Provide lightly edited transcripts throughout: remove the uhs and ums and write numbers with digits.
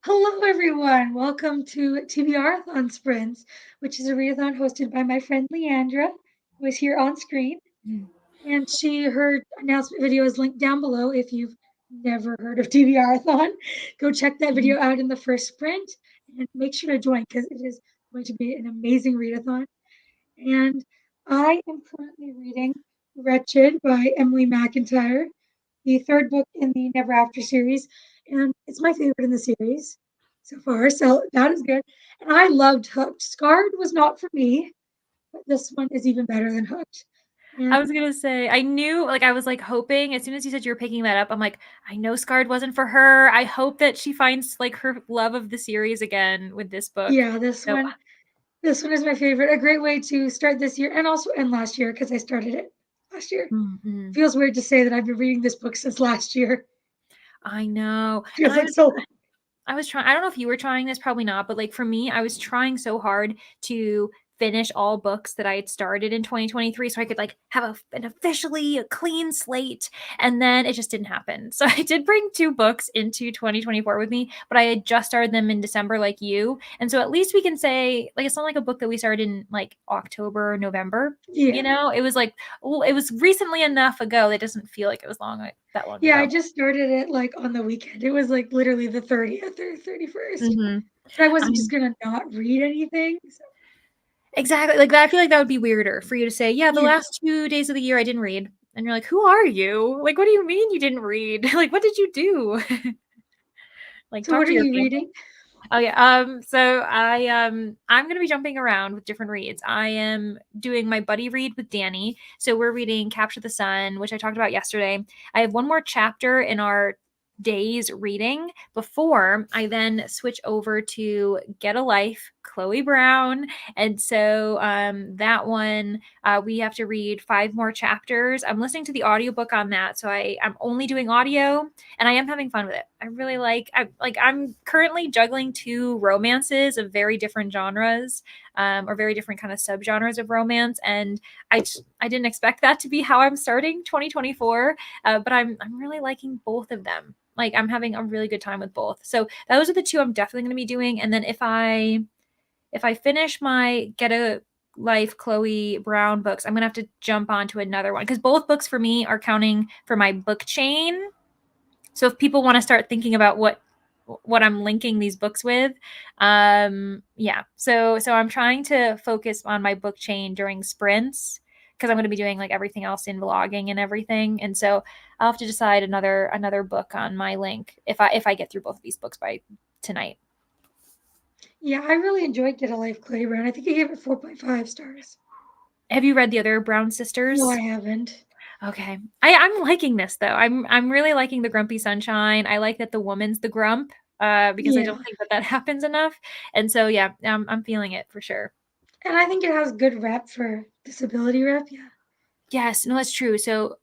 Hello, everyone. Welcome to TBRathon Sprints, which is a readathon hosted by my friend Leandra, who is here on screen. And her announcement video is linked down below. If you've never heard of TBRathon, go check that video out in the first sprint and make sure to join because it is going to be an amazing readathon. And I am currently reading Wretched by Emily McIntyre, the third book in the Never After series, and it's my favorite in the series so far. So that is good. And I loved Hooked. Scarred was not for me, but this one is even better than Hooked. And I was gonna say, I knew, I was hoping as soon as you said you were picking that up, I'm like, I know Scarred wasn't for her. I hope that she finds her love of the series again with this book. yeah, this So one, this one is my favorite. A great way to start this year and also end last year because I started it last year. mhm. Feels weird to say that I've been reading this book since last year. I know. And Feels like so. I was trying, I don't know if you were trying this, probably not, but for me, I was trying so hard to finish all books that I had started in 2023 so I could have an officially clean slate, and then it just didn't happen. So I did bring two books into 2024 with me, but I had just started them in December like you. And so at least we can say it's not like a book that we started in October or November. Yeah. It was it was recently enough ago that it doesn't feel like it was that long Yeah, ago. I just started it on the weekend. It was literally the 30th or 31st. Mm-hmm. But I wasn't just gonna not read anything. So Exactly. I feel like that would be weirder for you to say, yeah, the yeah. last 2 days of the year I didn't read. And you're like, who are you? What do you mean you didn't read? What did you do? So Talk what are to your you family. reading? Oh yeah. So I'm gonna be jumping around with different reads. I am doing my buddy read with Danny. So we're reading Capture the Sun, which I talked about yesterday. I have one more chapter in our days reading before I then switch over to Get a Life, Chloe Brown. And so that one we have to read 5 more chapters. I'm listening to the audiobook on that. So I'm only doing audio and I am having fun with it. I really I'm currently juggling two romances of very different genres, or very different kind of subgenres of romance, and I didn't expect that to be how I'm starting 2024, but I'm really liking both of them. I'm having a really good time with both. So those are the two I'm definitely going to be doing, and then if I finish my Get a Life Chloe Brown books, I'm gonna have to jump onto another one because both books for me are counting for my book chain. So if people want to start thinking about what I'm linking these books with, yeah. So I'm trying to focus on my book chain during sprints because I'm going to be doing everything else in vlogging and everything, and so I'll have to decide another book on my link if I get through both of these books by tonight. Yeah, I really enjoyed Get a Life, Chloe Brown. I think I gave it 4.5 stars. Have you read the other Brown No, I sisters? haven't. Okay. I'm liking this though. I'm really liking the grumpy sunshine. I like that the woman's the grump, because I Yeah. don't think that happens enough. And so yeah, I'm feeling it for sure. And I think it has good rep for disability rep. Yeah. Yes, no, that's true. So,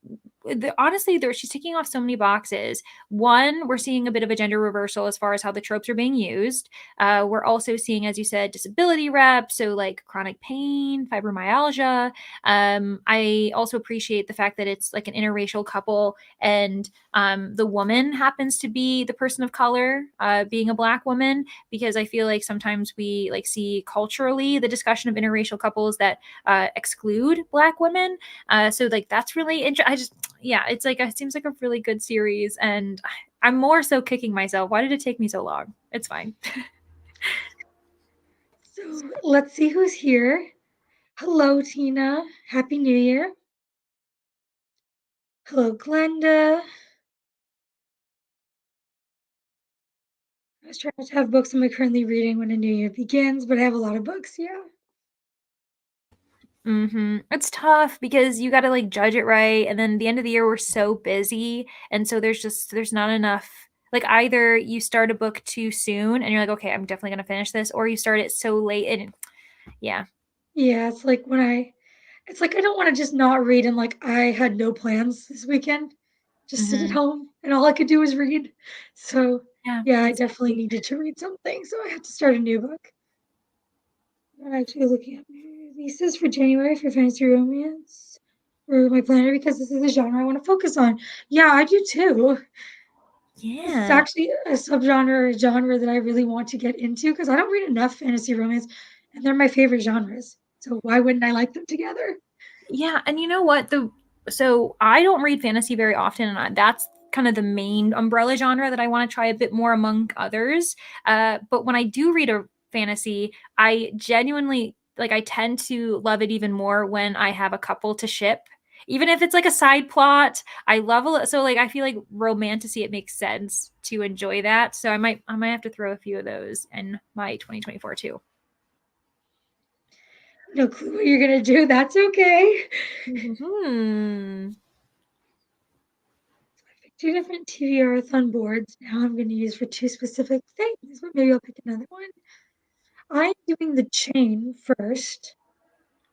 honestly, she's ticking off so many boxes. One, we're seeing a bit of a gender reversal as far as how the tropes are being used. We're also seeing, as you said, disability rep, so chronic pain, fibromyalgia. I also appreciate the fact that it's an interracial couple, and the woman happens to be the person of color, being a Black woman, because I feel like sometimes we see culturally the discussion of interracial couples that exclude Black women, so that's really interesting. Yeah, it seems like a really good series, and I'm more so kicking myself. Why did it take me so long? It's fine. So let's see who's here. Hello, Tina. Happy New Year. Hello, Glenda. I was trying to have books I'm currently reading when a new year begins, but I have a lot of books. Yeah. It's tough because you got to judge it right, and then the end of the year we're so busy, and so there's not enough. Either you start a book too soon and you're like, okay, I'm definitely gonna finish this, or you start it so late and yeah. Yeah, it's like I don't want to just not read and I had no plans this weekend. Just sit at hmm home and all I could do was read. So Yeah, yeah, I definitely exactly. needed to read something. So I had to start a new book. I'm actually looking at releases for January for fantasy romance for my planner because this is the genre I want to focus on. Yeah, I do too. This is Yeah. actually a subgenre or a genre that I really want to get into because I don't read enough fantasy romance, and they're my favorite genres. So why wouldn't I like them together? Yeah, and you know what? So I don't read fantasy very often, and that's kind of the main umbrella genre that I want to try a bit more among others. But when I do read a fantasy, I genuinely like. I tend to love it even more when I have a couple to ship. Even if it's like a side plot, I love it. So like I feel like romantically it makes sense to enjoy that. So I might have to throw a few of those in my 2024 too. No clue what you're gonna do. That's okay. Hmm. I picked two different TBRathon boards. Now I'm gonna use for two specific things, but maybe I'll pick another one. I'm doing the chain first,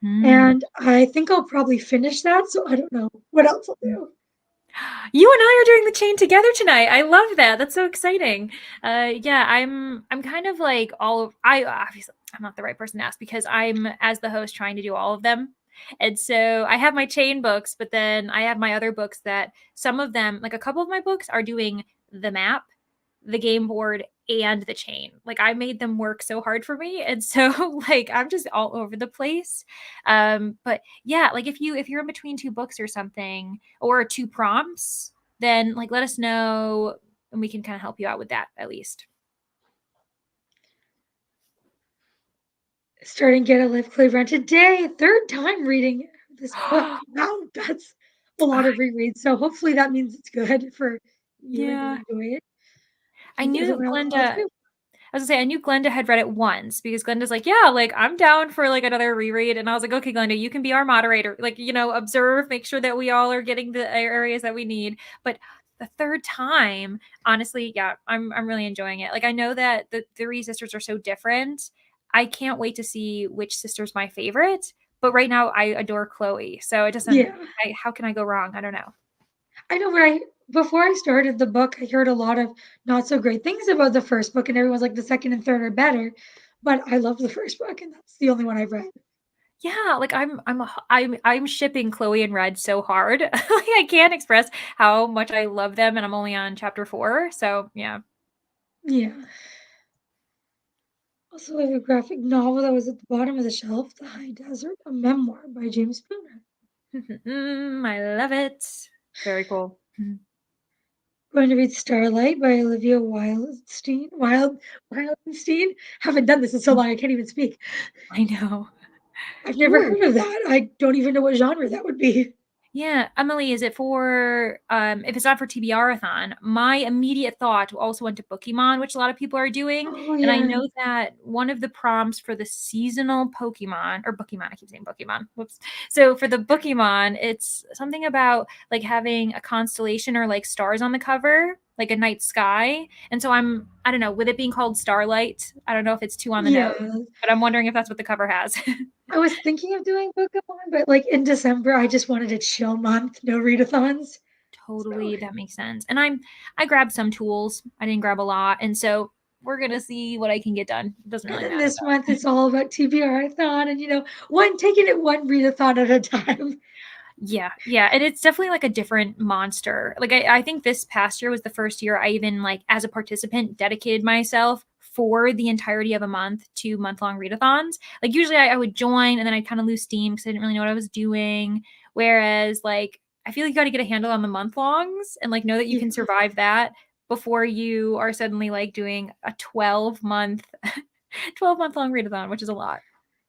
Hmm. and I think I'll probably finish that. So I don't know what else I'll do. You and I are doing the chain together tonight. I love that. That's so exciting. Yeah, I'm kind of like I obviously I'm not the right person to ask because I'm as the host trying to do all of them. And so I have my chain books, but then I have my other books that some of them, like a couple of my books are doing the map, the game board, and the chain. Like I made them work so hard for me. And so like I'm just all over the place. But yeah, like if you're in between two books or something or two prompts, then like let us know and we can kind of help you out with that at least. Starting Get a Life Clay Run today. Third time reading this book. Wow, that's a lot of rereads. So hopefully that means it's good for you and you'll Yeah. enjoy it. I And knew everyone else will Glenda too. I was gonna say I knew Glenda had read it once because Glenda's like, yeah, like I'm down for like another reread, and I was like, okay, Glenda, you can be our moderator, like observe, make sure that we all are getting the areas that we need. But the third time, honestly, yeah, I'm really enjoying it. Like I know that the three sisters are so different. I can't wait to see which sister's my favorite. But right now, I adore Chloe, so it doesn't. Yeah. How can I go wrong? I don't know. I know when I before I started the book, I heard a lot of not so great things about the first book, and everyone's like the second and third are better. But I love the first book, and that's the only one I've read. Yeah, like I'm shipping Chloe and Red so hard. Like I can't express how much I love them, and I'm only on chapter 4. So yeah. Yeah. Also, I have a graphic novel that was at the bottom of the shelf, The High Desert, a memoir by James Spooner. I love it. Very cool. Going to read Starlight by Olivia Wildenstein. Haven't done this in so long I can't even speak. I know. I've never Ooh. heard of that. I don't even know what genre that would be. Yeah, Emily, is it for if it's not for TBRathon, my immediate thought also went to Pokemon, which a lot of people are doing. Oh And I yeah. know that one of the prompts for the seasonal Pokemon or Pokemon, I keep saying Pokemon. Whoops. So for the Pokemon, it's something about like having a constellation or like stars on the cover, like a night sky. And so I don't know, with it being called Starlight, I don't know if it's too on the Yeah. nose, but I'm wondering if that's what the cover has. I was thinking of doing Pokemon, but like in December, I just wanted a chill month, no readathons. So, Totally, that makes sense. And I grabbed some tools. I didn't grab a lot, and so we're gonna see what I can get done. It doesn't and really then matter this month it's all about TBRathon and one taking it one readathon at a time. Yeah, yeah, and it's definitely like a different monster. Like I think this past year was the first year I even like as a participant dedicated myself for the entirety of a month to month-long readathons. Like usually I would join and then I'd kind of lose steam because I didn't really know what I was doing. Whereas like I feel like you got to get a handle on the month longs and like know that you Yeah. can survive that before you are suddenly like doing a 12-month 12-month long readathon, which is a lot.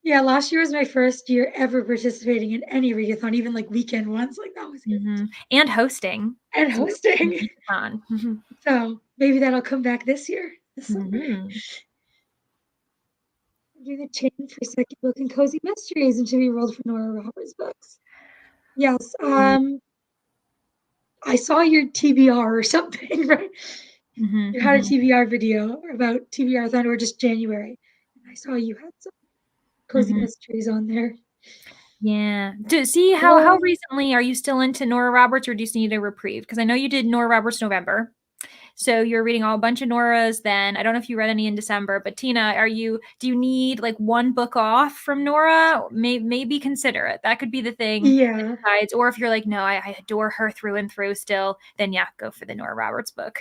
Yeah, last year was my first year ever participating in any readathon, even like weekend ones. Like that was huge. And hosting. And So you're hosting. fun. So maybe that'll come back this year, this summer. Mhm. Do the chain for second book in Cozy Mysteries and to be rolled for Nora Roberts books. Yes. I saw your TBR or something, right? Mhm, You had a mhm, TBR video about TBRathon or just January. And I saw you had some Cozy mhm. Mysteries on there. Yeah. To see how Well, recently are you still into Nora Roberts, or do you just need a reprieve? Because I know you did Nora Roberts November, so you're reading all a bunch of Noras. Then I don't know if you read any in December, but Tina, do you need like one book off from Nora? Maybe consider it. That could be the thing that yeah. decides. Or if you're like, no, I adore her through and through still, then yeah, go for the Nora Roberts book.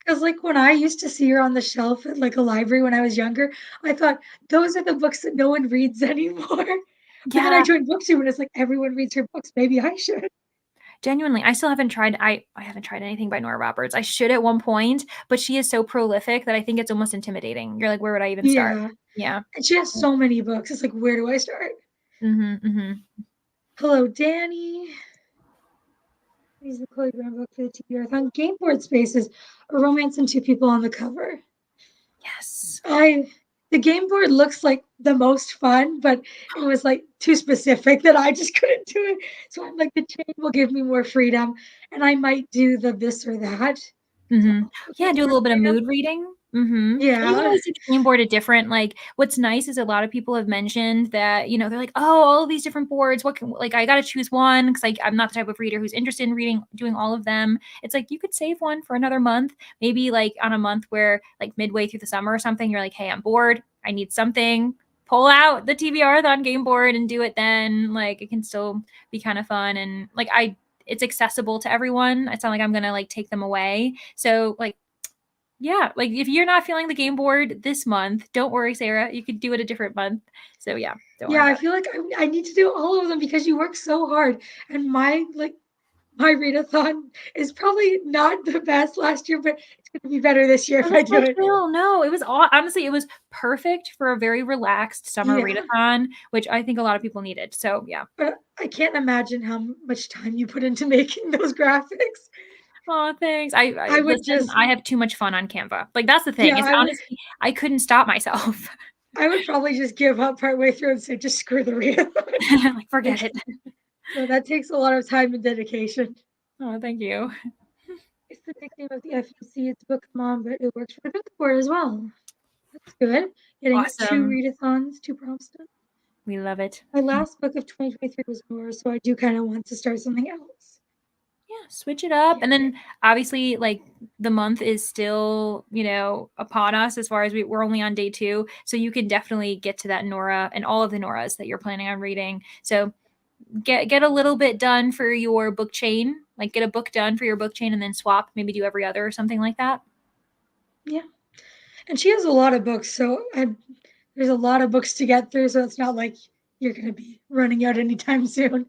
'Cause, like, when I used to see her on the shelf at, like, a library when I was younger, I thought, "Those are the books that no one reads anymore." But then I Yeah, joined BookTube and it's like, everyone reads her books, maybe I should. genuinely, I still haven't tried I haven't tried anything by Nora Roberts. I should at one point, but she is so prolific that I think it's almost intimidating. You're like, "Where would I even start?" Yeah, Yeah. and she has so many books, it's like, where do I start? Mhm, mhm. Hello, Danny. He's the Chloe Brown book for the TBRathon. Game Board Spaces, a romance and two people on the cover. Yes. I the game board looks like the most fun, but it was, like, too specific that I just couldn't do it. So I'm like, the chain will give me more freedom, and I might do the this or that. So Mhm. I'll Yeah, get do a more little bit of freedom. mood reading. Mhm. And you can Yeah, always do the game board at different like, what's nice is a lot of people have mentioned that, they're like, "Oh, all of these different boards, what can like, I gotta choose one because like, I'm not the type of reader who's interested in reading doing all of them." It's like, you could save one for another month, maybe, like, on a month where, like, midway through the summer or something, you're like, "Hey, I'm bored. I need something." Pull out the TBRathon game board and do it then. Like, it can still be kinda fun and, like, it's accessible to everyone. It's not like I'm gonna, like, take them away. So, like, yeah, like if you're not feeling the game board this month, don't worry, Sarah. You could do it a different month. So yeah, don't worry yeah, I about feel like I need to do all of them because you work so hard, and my readathon is probably not the best last year, but it's gonna be better this year it. if It I was do so it. chill. No, it was honestly, it was perfect for a very relaxed summer Yeah, readathon, which I think a lot of people needed. So yeah. but I can't imagine how much time you put into making those graphics. Oh, thanks. I I would listen, just I have too much fun on Canva. Like that's the thing. yeah, Is honestly, I couldn't stop myself. I would probably just give up partway through and say, "Just screw the readathon." Like forget Like, it. so that takes a lot of time and dedication. Oh, thank you. It's the nickname of the FUC, it's Book Mom, but it works for the book board as well. That's good. Getting 2 Awesome. readathons, 2 prompts done. We love it. My last book of 2023 was Nora, so I do kinda want to start something else. Yeah, switch it up. Yeah. And then obviously like the month is still, upon us as far as we're only on day 2. So you can definitely get to that Nora and all of the Noras that you're planning on reading. So get a little bit done for your book chain, like get a book done for your book chain and then swap, maybe do every other or something like that. Yeah. And she has a lot of books, so there's a lot of books to get through, so it's not like you're gonna be running out anytime soon.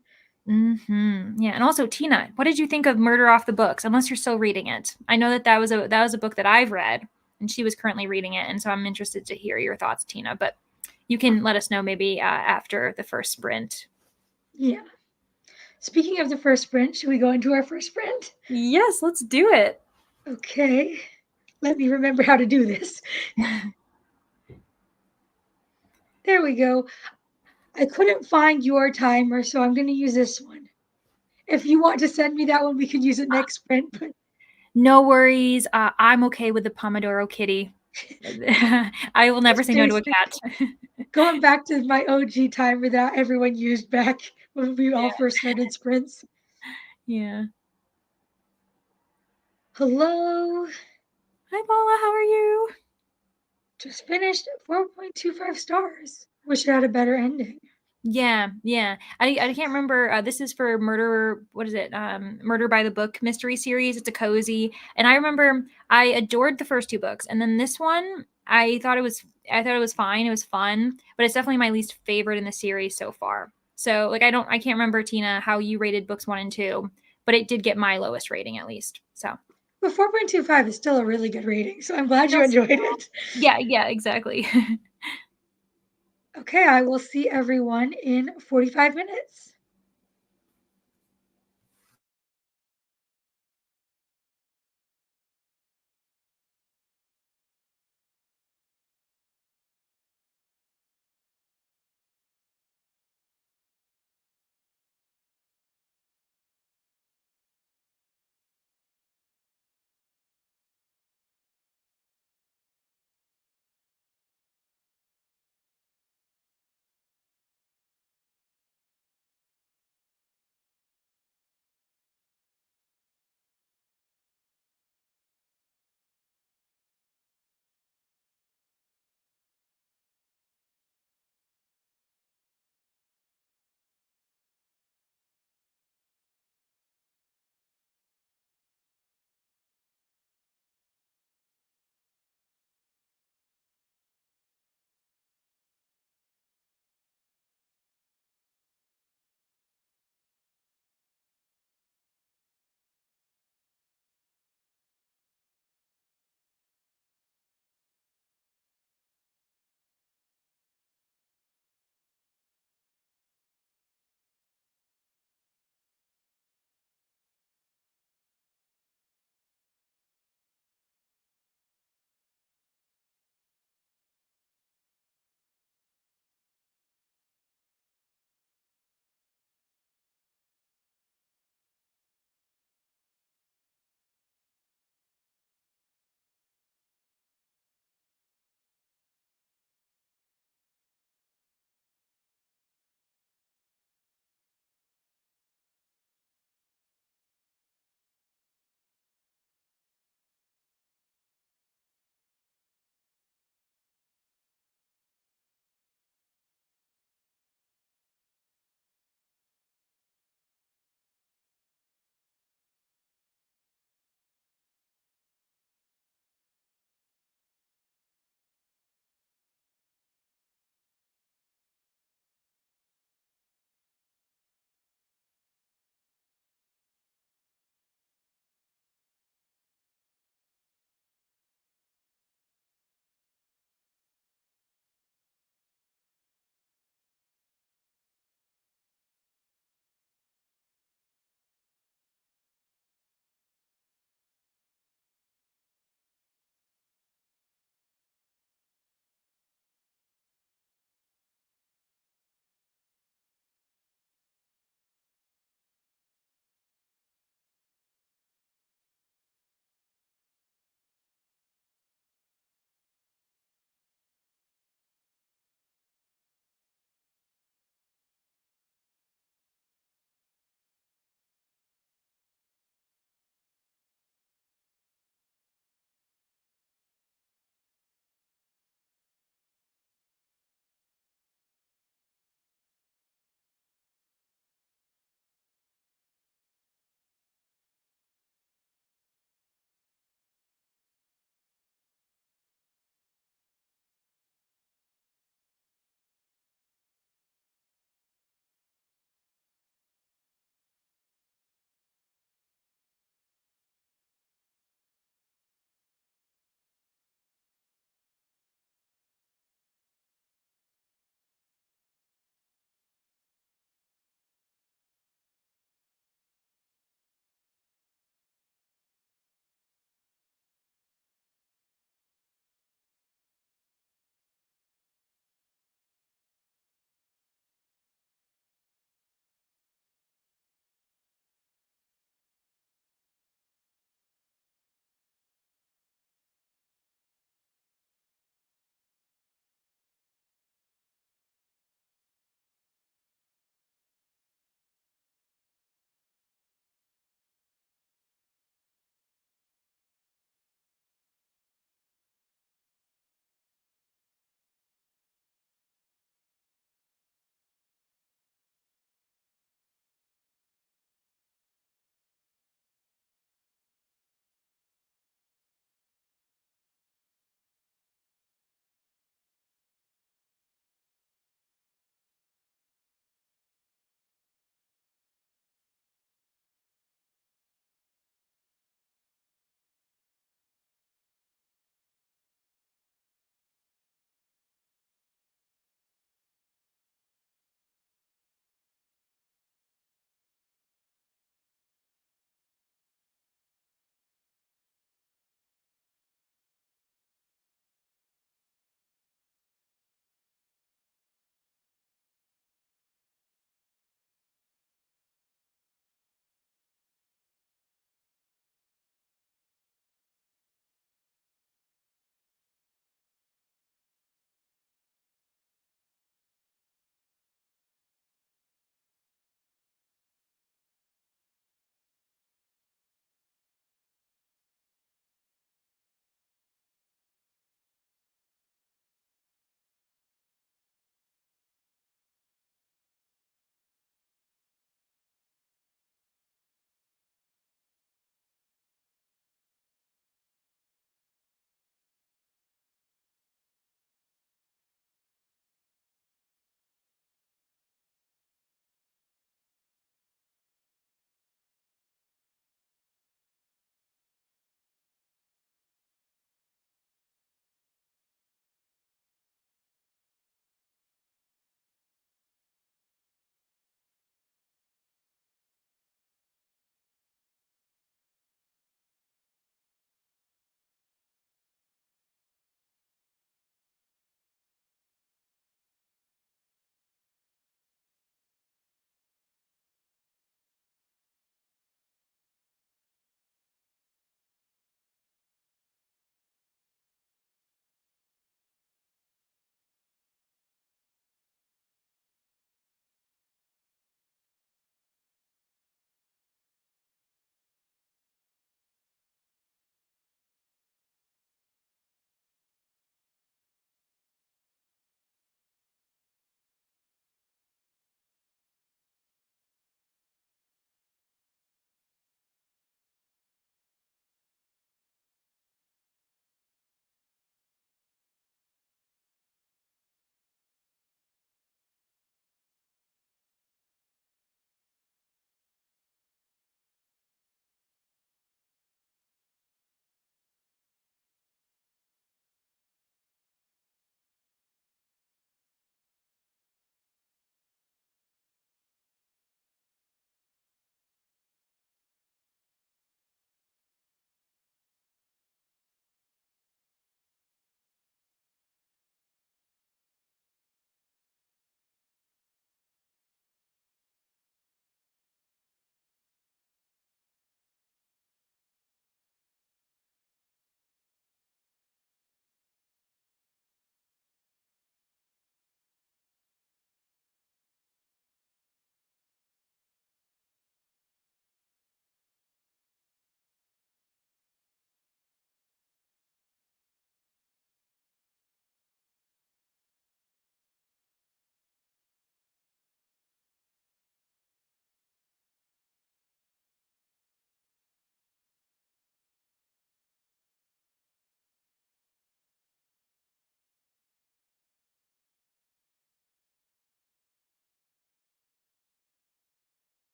Yeah, and also Tina, what did you think of Murder Off the Books? Unless you're still reading it, I know that was a book that I've read, and she was currently reading it, and so I'm interested to hear your thoughts, Tina. But you can let us know maybe after the first sprint. Yeah. Speaking of the first sprint, should we go into our first sprint? Yes, let's do it. Okay. Let me remember how to do this. There we go. I couldn't find your timer, so I'm gonna use this one. If you want to send me that one, we could use it next sprint, but No worries. I'm okay with the Pomodoro Kitty. I will never just say no to a basic. cat. Going back to my OG timer that everyone used back when we all Yeah. first started sprints. Yeah. Hello. Hi, Paula. How are you? Just finished 4.25 stars. Wish it had a better ending. Yeah, yeah. I can't remember. This is for Murder. What is it? Murder by the Book mystery series. It's a cozy, and I remember I adored the first 2 books, and then this one I thought it was fine. It was fun, but it's definitely my least favorite in the series so far. So like I can't remember, Tina, how you rated books 1 and 2, but it did get my lowest rating at least. So But 4.25 is still a really good rating, so I'm glad you still enjoyed it. yeah, yeah, exactly. Okay, I will see everyone in 45 minutes.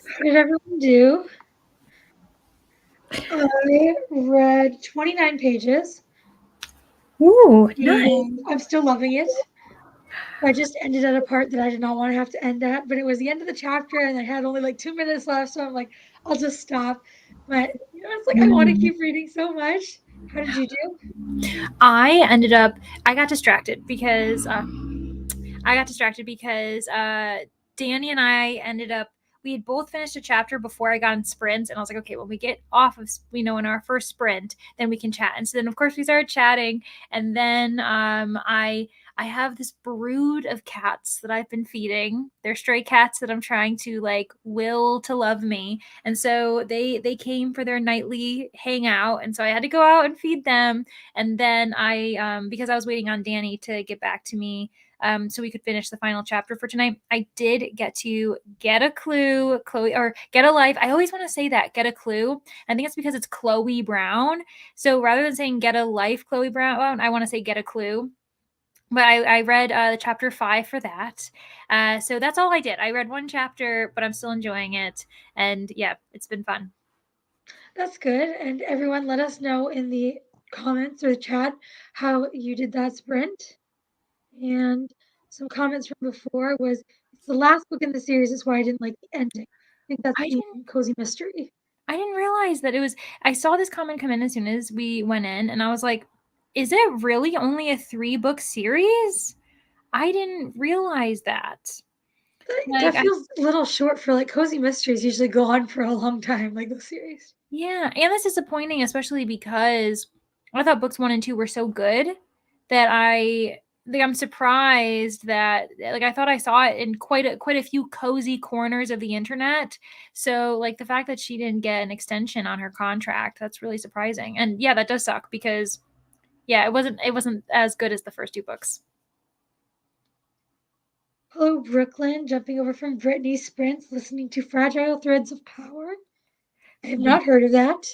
How did everyone do? I read 29 pages Ooh, nice. and I'm still loving it. I just ended at a part that I did not want to have to end at, but it was the end of the chapter and I had only like 2 minutes left. So I'm like, I'll just stop. But it's like I want to keep reading so much. How did you do? I got distracted because Danny and I ended up we had both finished a chapter before I got in sprints, and I was like, okay, when we get off of in our first sprint, then we can chat. And so then of course we started chatting, and then I have this brood of cats that I've been feeding. They're stray cats that I'm trying to like will to love me. And so they came for their nightly hangout, and so I had to go out and feed them. And then I because I was waiting on Danny to get back to me, so we could finish the final chapter for tonight. I did get to get a clue, Chloe, or get a life. I always want to say that, get a clue. I think it's because it's Chloe Brown. So rather than saying get a life, Chloe Brown, I want to say get a clue. But I read the chapter 5 for that. So that's all I did. I read one chapter, but I'm still enjoying it. And yeah, it's been fun. That's good. And everyone, let us know in the comments or the chat how you did that sprint. And some comments from before was it's the last book in the series. That's why I didn't like the ending. I think that's I the didn't cozy mystery. I didn't realize that it was. I saw this comment come in as soon as we went in, and I was like, is it really only a 3-book series? I didn't realize that. Like, That feels a little short for like cozy mysteries. Usually go on for a long time, like those series. yeah, and that's disappointing, especially because I thought books 1 and 2 were so good that I'm surprised that like I thought I saw it in quite a few cozy corners of the internet. So like the fact that she didn't get an extension on her contract, that's really surprising. And yeah, that does suck because yeah, it wasn't as good as the first 2 books. Hello, Brooklyn, jumping over from Brittany's sprints, listening to Fragile Threads of Power. I have Yeah. not heard of that.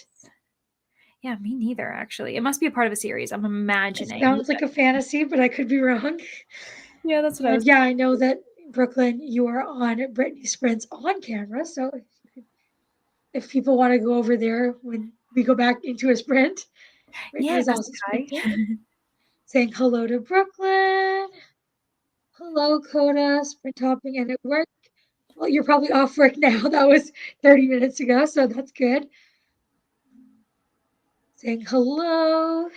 Yeah, me neither actually. It must be a part of a series, I'm It imagining. sounds like a fantasy, but I could be wrong. Yeah, that's what I And was. yeah, I know that Brooklyn, you are on Brittany's sprints on camera. So if people want to go over there when we go back into a sprint, Brittany Yeah, is go also say hi. sprinting. Saying hello to Brooklyn. Hello, Coda. Sprint hopping and at work. Well, you're probably off work now. That was 30 minutes ago, so that's good. Saying hello.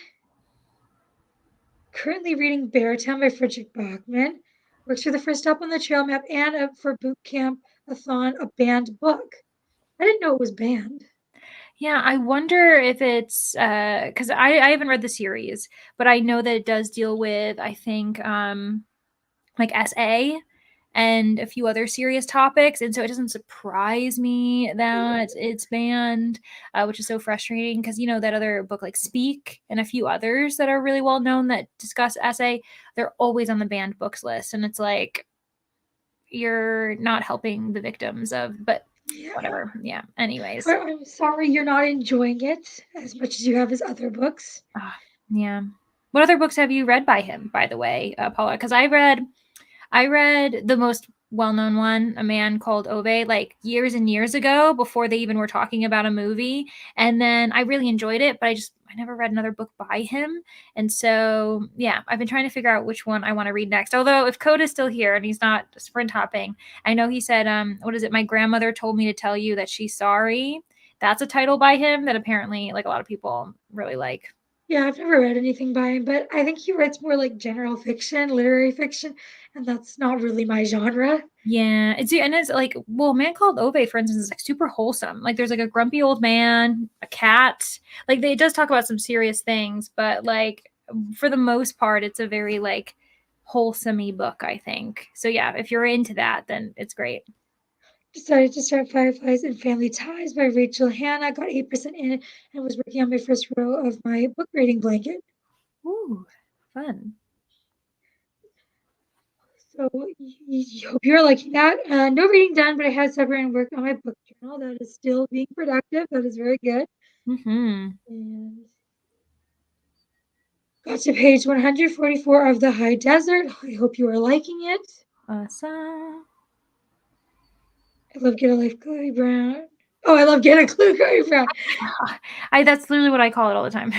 Currently reading Beartown by Frederick Bachman. Works for the first stop on the trail map and for boot camp a banned book. I didn't know it was banned. Yeah, I wonder if it's because I haven't read the series, but I know that it does deal with, I think, like SA and a few other serious topics. And so it doesn't surprise me that it's banned, which is so frustrating because, that other book like Speak and a few others that are really well known that discuss SA, they're always on the banned books list. And it's like, you're not helping the victims of, but Yeah. whatever. Yeah. Anyways. I'm sorry you're not enjoying it as much as you have his other books. Yeah. What other books have you read by him, by the way, Paula? Because I read the most well-known one, A Man Called Ove, like years and years ago before they even were talking about a movie. And then I really enjoyed it, but I never read another book by him. And so, yeah, I've been trying to figure out which one I want to read next. Although if Coda's still here and he's not sprint hopping, I know he said, what is it? My grandmother told me to tell you that she's sorry. That's a title by him that apparently like a lot of people really like. Yeah, I've never read anything by him, but I think he writes more like general fiction, literary fiction, and that's not really my genre. Yeah, it's like, well, Man Called Ove, for instance, is like super wholesome. Like there's like a grumpy old man, a cat. Like it does talk about some serious things, but like for the most part, it's a very like wholesome book, I think. So yeah, if you're into that, then it's great. Decided to start Fireflies and Family Ties by Rachel Hanna. Got 8% in and was working on my first row of my book reading blanket. Ooh, fun. So hope you're liking that. No reading done, but I had several and worked on my book journal. That is still being productive. That is very good. Mm-hmm. And got to page 144 of The High Desert. I hope you are liking it. Awesome. I love Get a Life, Chloe Brown. Oh, I love Get a Clue, Chloe Brown. I that's literally what I call it all the time.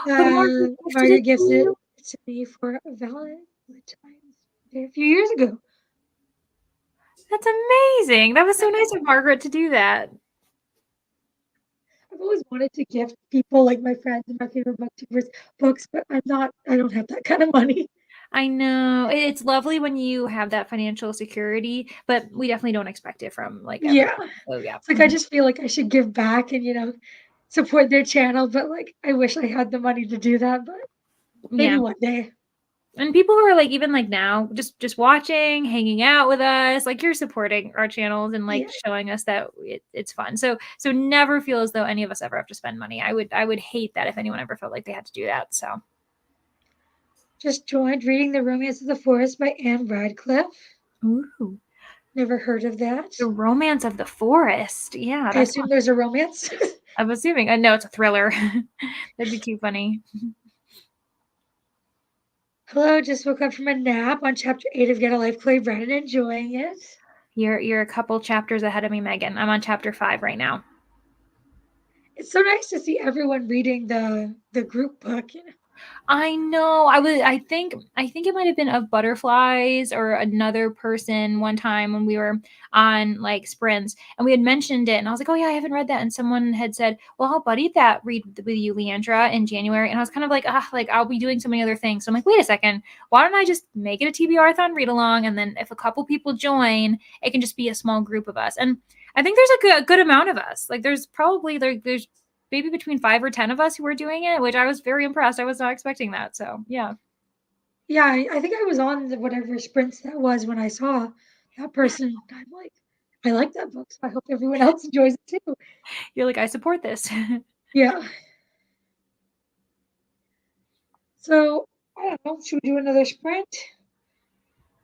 But Margaret gifted it Margaret to gifted you? it to me for a Valentine's Day a few years ago. That's amazing. That was so nice of Margaret to do that. I've always wanted to gift people like my friends and my favorite booktubers books, but I don't have that kind of money. I know. It's lovely when you have that financial security, but we definitely don't expect it from, like, Yeah. everyone. So, yeah. It's like I just feel like I should give back and, support their channel, but like I wish I had the money to do that, but maybe Yeah. one day. And people who are, like, even, like, now just watching, hanging out with us, like, you're supporting our channels and, like, Yeah. showing us that it's fun. So never feel as though any of us ever have to spend money. I would hate that if anyone ever felt like they had to do that, so. Just joined reading The Romance of the Forest by Anne Radcliffe. Ooh. Never heard of that. The Romance of the Forest. Yeah, I that's assume there's a romance. I'm assuming. No, it's a thriller. That'd be too funny. Hello, just woke up from a nap on chapter 8 of Get a Life, Chloe Brown, and enjoying it. You're a couple chapters ahead of me, Megan. I'm on chapter 5 right now. It's so nice to see everyone reading the group book. I know. I think it might have been of butterflies or another person one time when we were on like sprints and we had mentioned it and I was like, "Oh yeah, I haven't read that." And someone had said, "Well, I'll buddy that read with you, Leandra, in January." And I was kind of like, like I'll be doing so many other things." So I'm like, "Wait a second. Why don't I just make it a TBRathon read along and then if a couple people join, it can just be a small group of us." And I think there's a good amount of us. Like there's probably there's maybe between 5 or 10 of us who were doing it, which I was very impressed. I was not expecting that. So, yeah. Yeah, I think I was on whatever sprints that was when I saw that person. I'm like, I like that book, so I hope everyone else enjoys it too. You're like, I support this. Yeah. So I don't know. Should we do another sprint?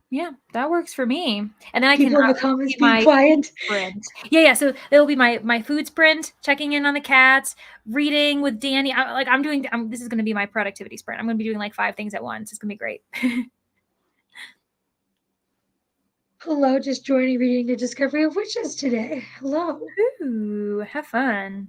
Yeah, that works for me. And then I can People in the this will comments be being my food quiet. sprint. Yeah. So it'll be my food sprint, checking in on the cats, reading with Danny. This is going to be my productivity sprint. I'm going to be doing like 5 things at once. It's going to be great. Hello, just joining reading The Discovery of Witches today. Hello. Ooh, have fun.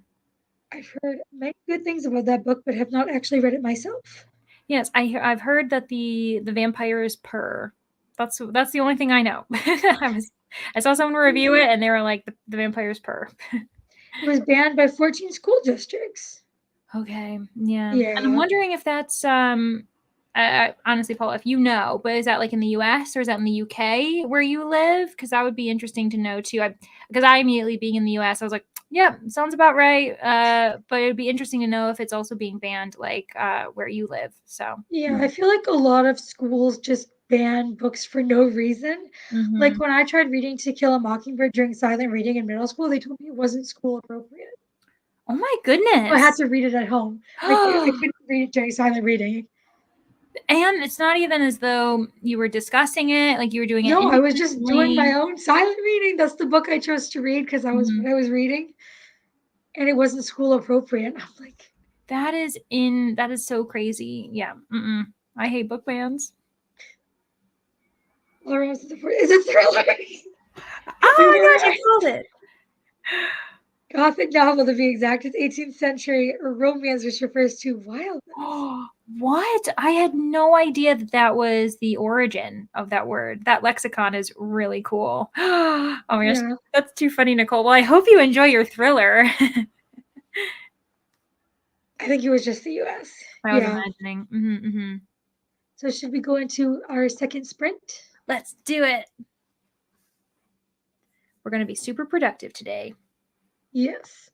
I've heard many good things about that book, but have not actually read it myself. Yes, I've heard that the vampires purr. That's the only thing I know. I saw someone review it and they were like the vampires purr. It was banned by 14 school districts. Okay, yeah, and I'm Yeah. wondering if that's honestly, Paul, if you know, but is that like in the U.S. or is that in the U.K. where you live? Because that would be interesting to know too. Because I immediately being in the U.S., I was like, yeah, sounds about right. But it'd be interesting to know if it's also being banned like where you live. So. Yeah, I feel like a lot of schools just ban books for no reason. Like Mm-hmm. when I tried reading To Kill a Mockingbird during silent reading in middle school, they told me it wasn't school appropriate. Oh my So I had goodness. to read it at home. Like I couldn't read it during silent reading. And it's not even as though you were discussing it, like you were doing it No, I was just doing my independently. own silent reading. That's the book I chose to read because Mhm. what I was reading, and it wasn't school appropriate. I'm like, That is so crazy. Yeah. Mm-mm. I hate book bans. Laura was the first. It's a thriller. Oh We my were gosh, I right. called it. Gothic novel to be exact. It's 18th century romance, which refers to wildness. Oh, what? I had no idea that that was the origin of that word. That lexicon is really cool. Oh my gosh, Yeah. that's too funny, Nicole. Well, I hope you enjoy your thriller. I think it was just the US. I was Yeah. imagining. Mm-hmm. So should we go into our second sprint? Let's do it. We're going to be super productive today. Yes.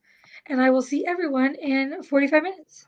And I will see everyone in 45 minutes.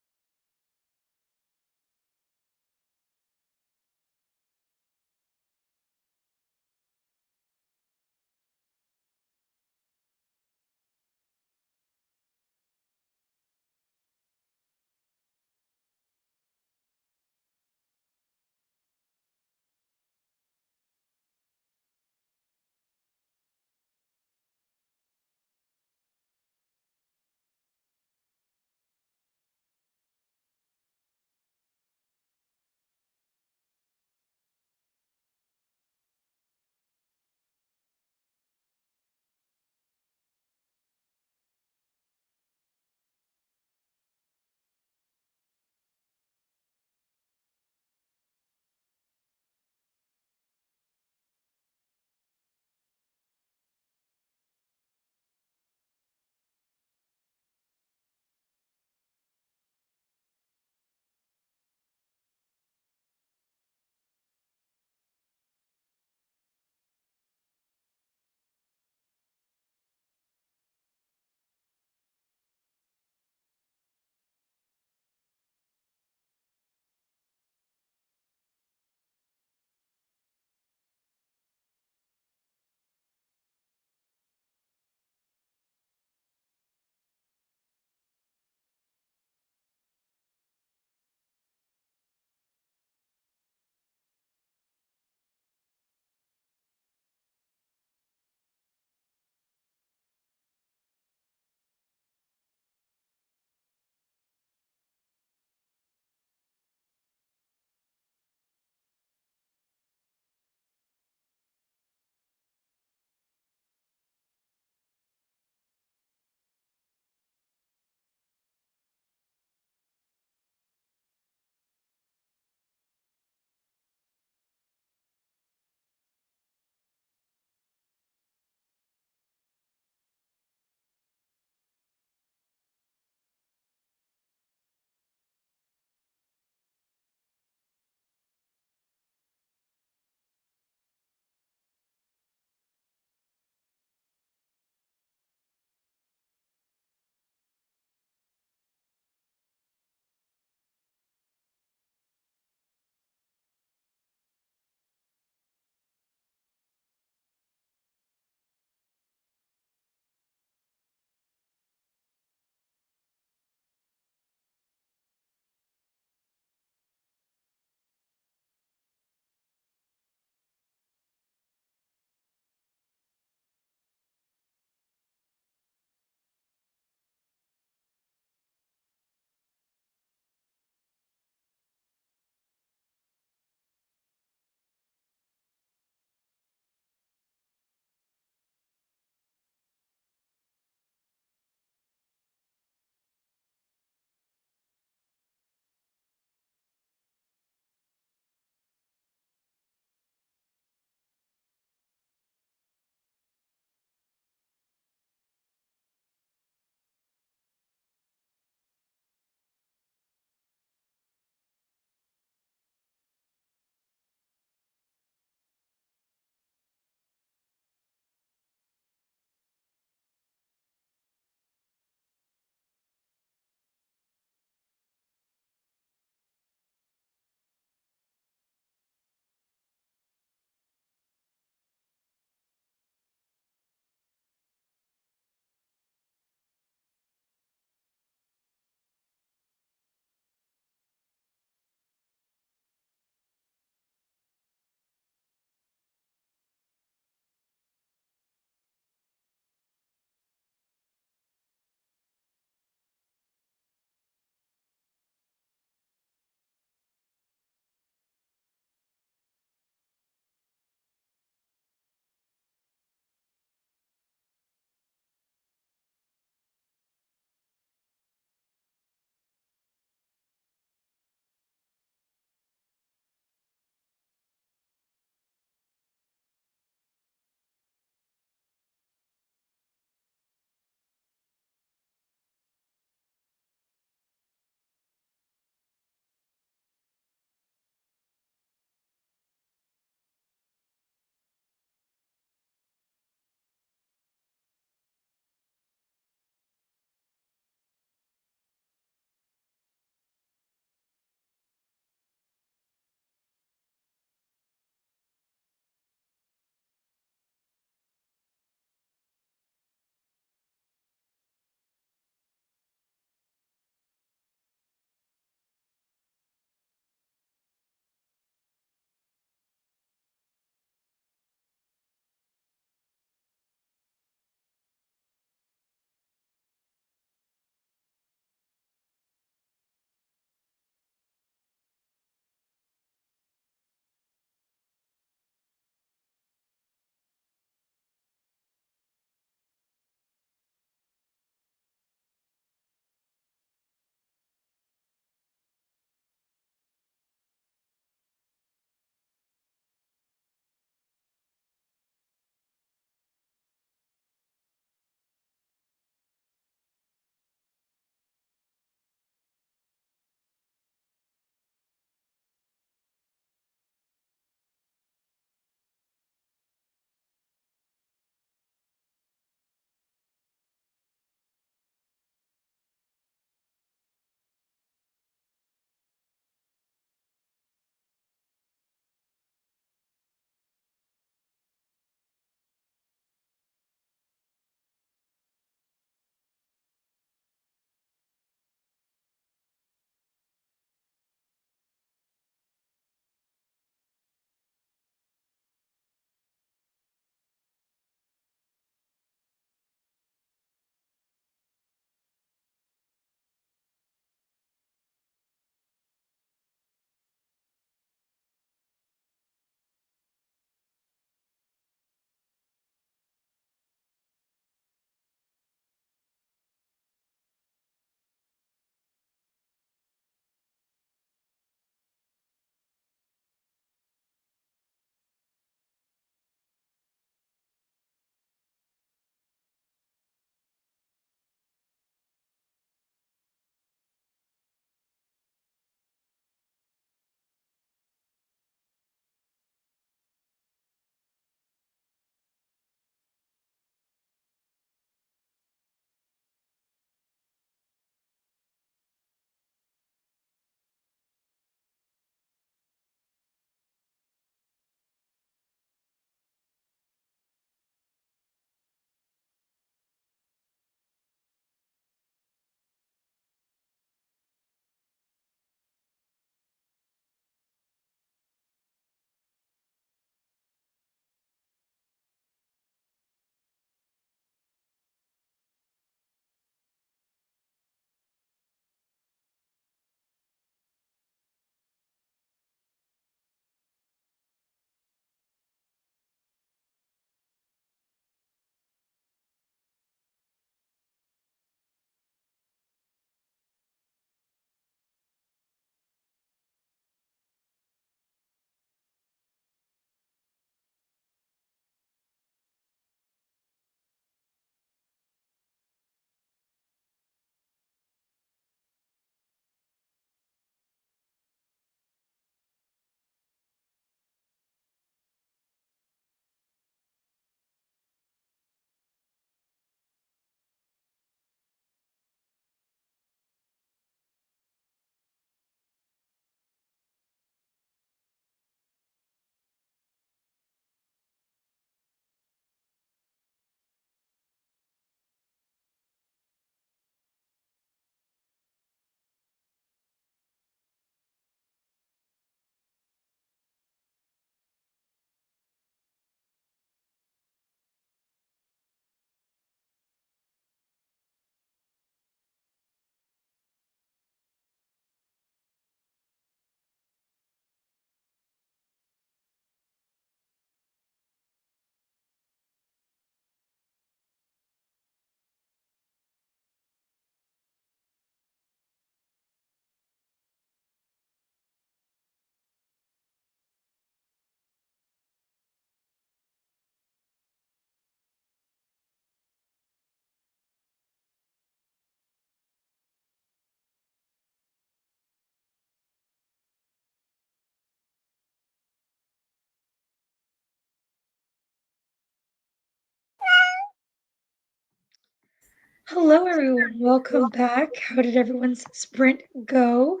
Hello, everyone. Welcome back. How did everyone's sprint go?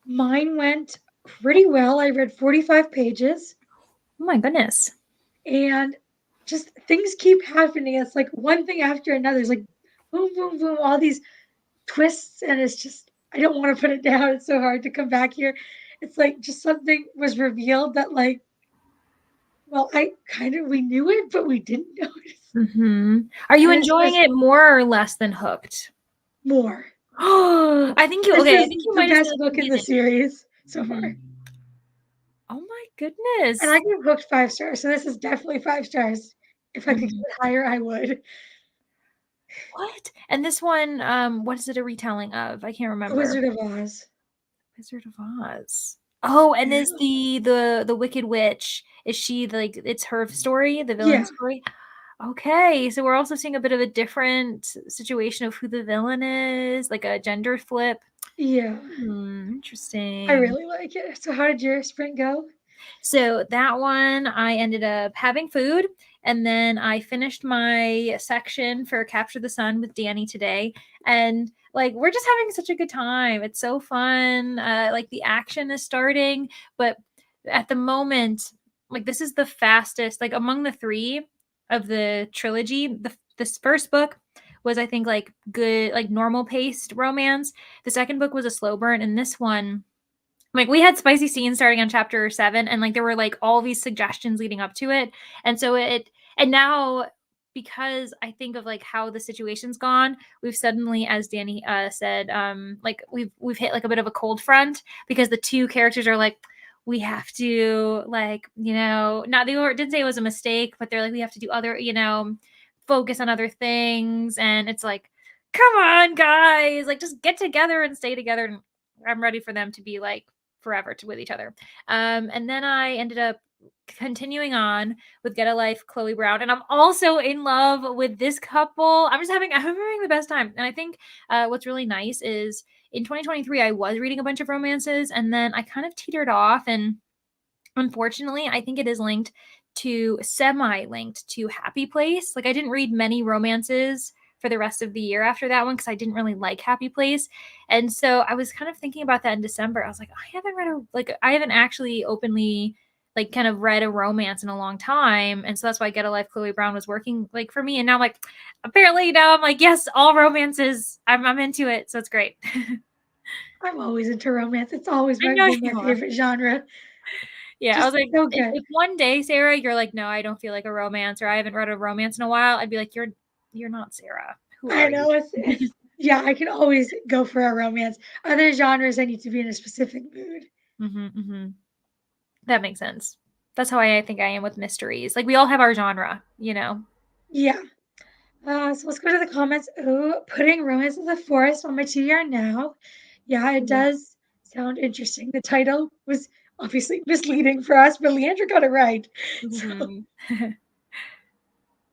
Mine went pretty well. I read 45 pages, Oh my goodness. and just things keep happening. It's like one thing after another. It's like boom, boom, boom, all these twists, and it's just, I don't want to put it down. It's so hard to come back here. It's like just something was revealed that, like, well, we knew it, but we didn't know it. Are you And this enjoying was it more or less than Hooked? more. Oh, I think you. This Okay, I is think you the might have said best at the book in the beginning. series so far. Mhm. Oh my And I goodness. give Hooked 5 stars, so this is definitely 5 stars. If I could give Mhm. it higher, I would. What? And this one, what is it a retelling of? I can't The remember. Wizard of Oz. Wizard of Oz. Oh, and is Yeah. the Wicked Witch, is she like it's her story, the villain Yeah. story? Okay, so we're also seeing a bit of a different situation of who the villain is, like a gender flip. Yeah. I Interesting. really like it. So how did your sprint go? So that one, I ended up having food, and then I finished my section for Capture the Sun with Danny today, and like we're just having such a good time. It's so fun. Like the action is starting, but at the moment, like this is the fastest. Like among the three of the trilogy, this first book was I think like good, like normal paced romance. The second book was a slow burn, and this one like we had spicy scenes starting on chapter 7 and like there were like all these suggestions leading up to it and so it and now because I think of like how the situation's gone, we've suddenly, as Danny said, like we've hit like a bit of a cold front because the two characters are like we have to like not they didn't say it was a mistake, but they're like we have to do other focus on other things, and it's like come on guys, like just get together and stay together. And I'm ready for them to be like forever with each other. And then I ended up continuing on with Get a Life, Chloe Brown, and I'm also in love with this couple. I'm having the best time, and I think what's really nice is in 2023 I was reading a bunch of romances, and then I kind of teetered off, and unfortunately, I think it is linked to semi-linked to Happy Place. Like I didn't read many romances for the rest of the year after that one because I didn't really like Happy Place. And so I was kind of thinking about that in December. I was like, I haven't actually openly like kind of read a romance in a long time. And so that's why Get a Life Chloe Brown was working like for me. And now I'm like, apparently now I'm like, yes, all romances. I'm into it. So it's great. I'm always into romance. It's always I know been my you are. favorite genre. Yeah, I Just was like, so if good. one day, Sarah, you're like, "No, I don't feel like a romance," or "I haven't read a romance in a while," I'd be like, "You're not Sarah. Who I are you?" know it's yeah, I can always go for a romance. Other genres I need to be in a specific mood. Mhm, mhm. That makes sense. That's how I think I am with mysteries. Like, we all have our genre, you know? Yeah. So let's go to the comments. Oh, putting romance in the forest on my TBR now. Yeah, it Yeah. does sound interesting. The title was obviously misleading for us, but Leandra got it right. So Mhm.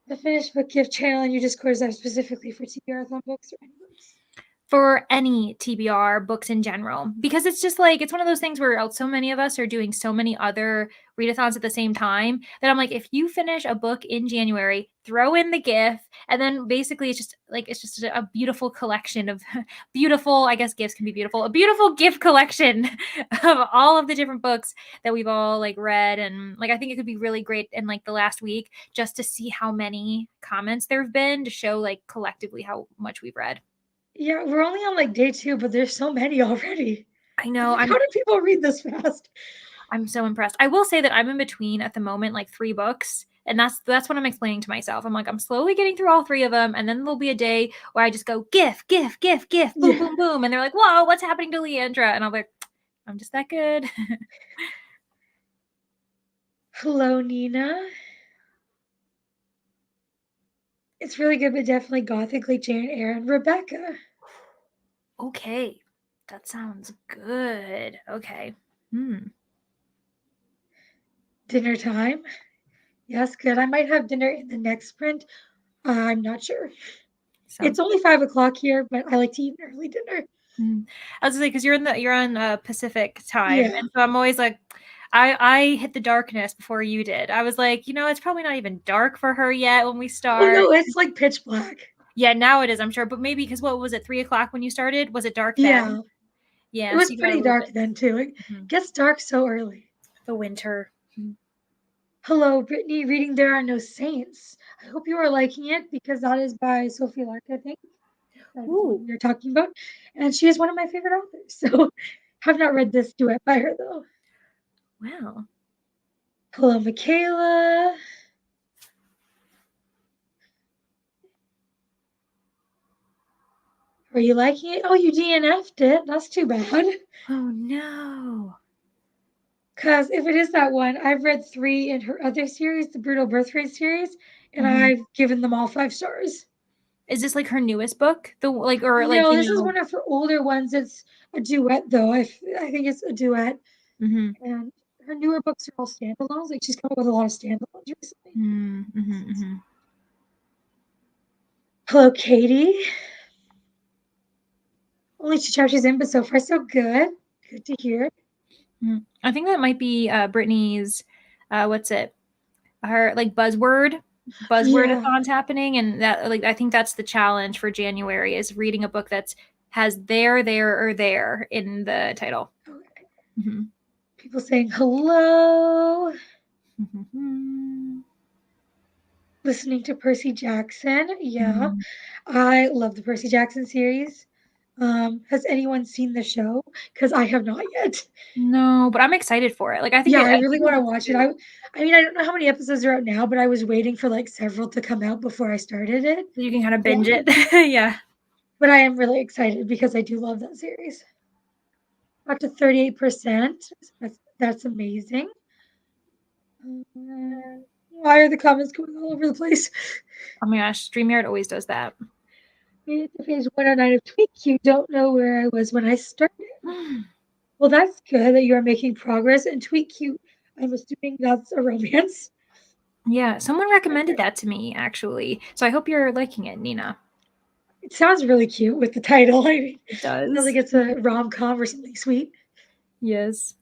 the finished book gift channel and you Discord is specifically for TBRathon books or any books. For any TBR books in general, because it's just like it's one of those things where so many of us are doing so many other readathons at the same time that I'm like, if you finish a book in January, throw in the gift, and then basically it's just a beautiful collection of beautiful, I guess gifts can be beautiful, a beautiful gift collection of all of the different books that we've all like read. And like I think it could be really great in like the last week just to see how many comments there have been to show like collectively how much we've read. Yeah, we're only on like day 2, but there's so many already. I I'm know. like, how do people read this fast? I'm so impressed. I will say that I'm in between at the moment, like 3 books, and that's what I'm explaining to myself. I'm like, I'm slowly getting through all 3 of them, and then there'll be a day where I just go gif, gif, gif, gif, boom, Yeah. boom, boom, and they're like, "Whoa, what's happening to Leandra?" And I'm like, "I'm just that good." Hello, Nina. It's really good, but definitely gothic like Jane Eyre and Rebecca. Okay, that sounds good. Okay. Hmm. Dinner time. Yes, good. I might have dinner in the next sprint. I'm not sure. It's Sounds only 5 o'clock here, but I like to eat an early dinner. Mm. I was gonna say because you're on Pacific time, Yeah. and so I'm always like, I hit the darkness before you did. I was like, it's probably not even dark for her yet when we Oh start. no, it's like pitch black. Yeah, now it is, I'm sure. But maybe because what was it, 3 o'clock when you started? Was it dark then? Yeah, it Yeah, was so you got a pretty little dark bit. then too. It Mhm. gets dark so early. The winter. Hello, Brittany, reading There Are No Saints. I hope you are liking it because that is by Sophie Lark, I think. That's the Ooh, one you're talking about. And she is one of my favorite authors. So have not read this duet by her though. wow. Hello, Michaela. Are you liking it? Oh, you DNF'd it. That's too bad. Oh no. Because if it is that one, I've read 3 in her other series, the Brutal Birth Rate series, and Mhm. I've given them all 5 stars. Is this like her newest book? The like or like, No, this is one of her older ones. It's a duet, though. I think it's a duet. Mhm. And her newer books are all standalones. Like she's come up with a lot of standalones recently. Mhm. Mhm. Hello, Katie. Only 2 chapters in, but so far so good. Good to hear. I think that might be Brittany's what's it? Her like Yeah. buzzwordathons happening, and that like I think that's the challenge for January is reading a book that's has there or there in the title. Okay. Mm-hmm. People saying hello. Mm-hmm. Listening to Percy Jackson. Yeah. Mm-hmm. I love the Percy Jackson series. Has anyone seen the show? Because I have not yet. No, but I'm excited for it. Like Yeah, I I really think want it to looks watch it. cute. I mean, I don't know how many episodes are out now, but I was waiting for like several to come out before I started it. So you can kind of But binge it. Yeah. but I am really excited because I do love that series. Up to 38%. That's amazing. Why are the comments going all over the place? Oh my gosh, StreamYard always does that. Made it to page 109 of Tweak. You don't know where I was when I started. Well, that's good that you're making progress. And Tweet Cute, I'm assuming that's a romance. Yeah, someone recommended that to me actually. So I hope you're liking it, Nina. It sounds really cute with the title. I mean, It it sounds like does. it's a rom com or something sweet. Yes.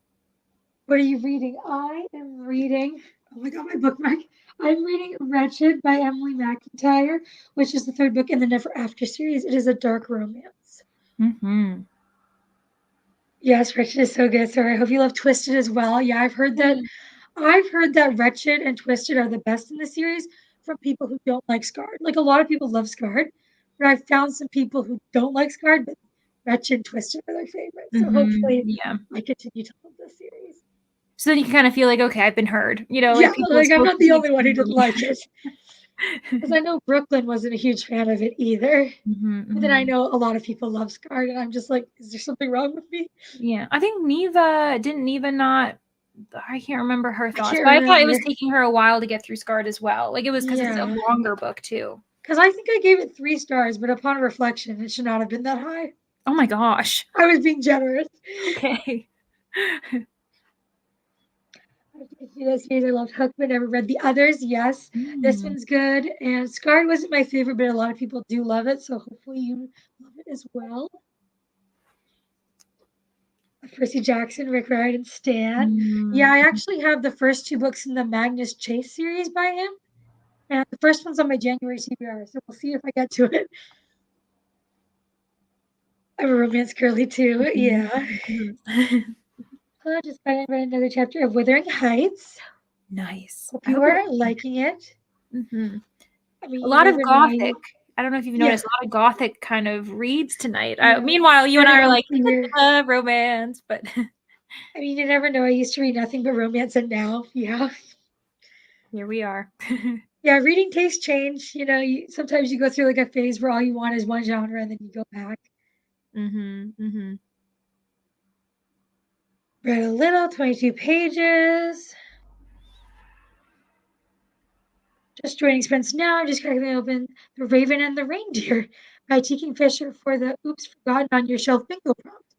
What are you reading? I am reading. Oh my god, my bookmark. I'm reading Wretched by Emily McIntyre, which is the 3rd book in the Never After series. It is a dark romance. Mm-hmm. Yes, Wretched is so good. Sorry, I hope you love Twisted as well. Yeah, I've heard that Wretched and Twisted are the best in the series from people who don't like Scarred. Like a lot of people love Scarred, but I've found some people who don't like Scarred, but Wretched and Twisted are their favorites. So Mm-hmm. hopefully Yeah. I continue to love this series. So then you can kind of feel like, okay, I've been heard. You know, Yeah, like people have like I'm spoken not to the me only one who for didn't me. like it. Because I know Brooklyn wasn't a huge fan of it either. Mm-hmm, But then I mm-hmm. know a lot of people love Scarred, and I'm just like, is there something wrong with me? Yeah, I think Neva not. I can't remember her I thoughts, can't but I thought it was remember. taking her a while to get through Scarred as well. Like it was because it's a Yeah. longer book too. Because I think I gave it 3 stars, but upon reflection, it should not have been that high. Oh my gosh. I was being generous. Okay. I loved Hook, but never read the others. Yes, this Mm. one's good. And Scarred wasn't my favorite, but a lot of people do love it. So hopefully you love it as well. Percy Jackson, Rick Riordan, Stan. Yeah, Mm. I actually have the first 2 books in the Magnus Chase series by him. And the first one's on my January TBR, so we'll see if I get to it. I'm a romance girly too. Yeah. Mm-hmm. I just read another chapter of Wuthering Heights. Nice. Hope I you hope you are liking it. mm-hmm. I mean, A you lot of never know. gothic. I don't know if you've Yeah, noticed a lot of gothic kind of reads tonight. yeah. Meanwhile, you and I Starting are off like the year. romance, but I mean, you never know. I used to read nothing but romance, and now, yeah. here we are. Yeah, reading tastes change. Sometimes you go through like a phase where all you want is one genre and then you go back. Mm-hmm. Mm-hmm. Read a little, 22 pages. Just joining Spence now. I'm just cracking open The Raven and the Reindeer by T. Fisher for the Oops Forgotten on Your Shelf bingo prompt.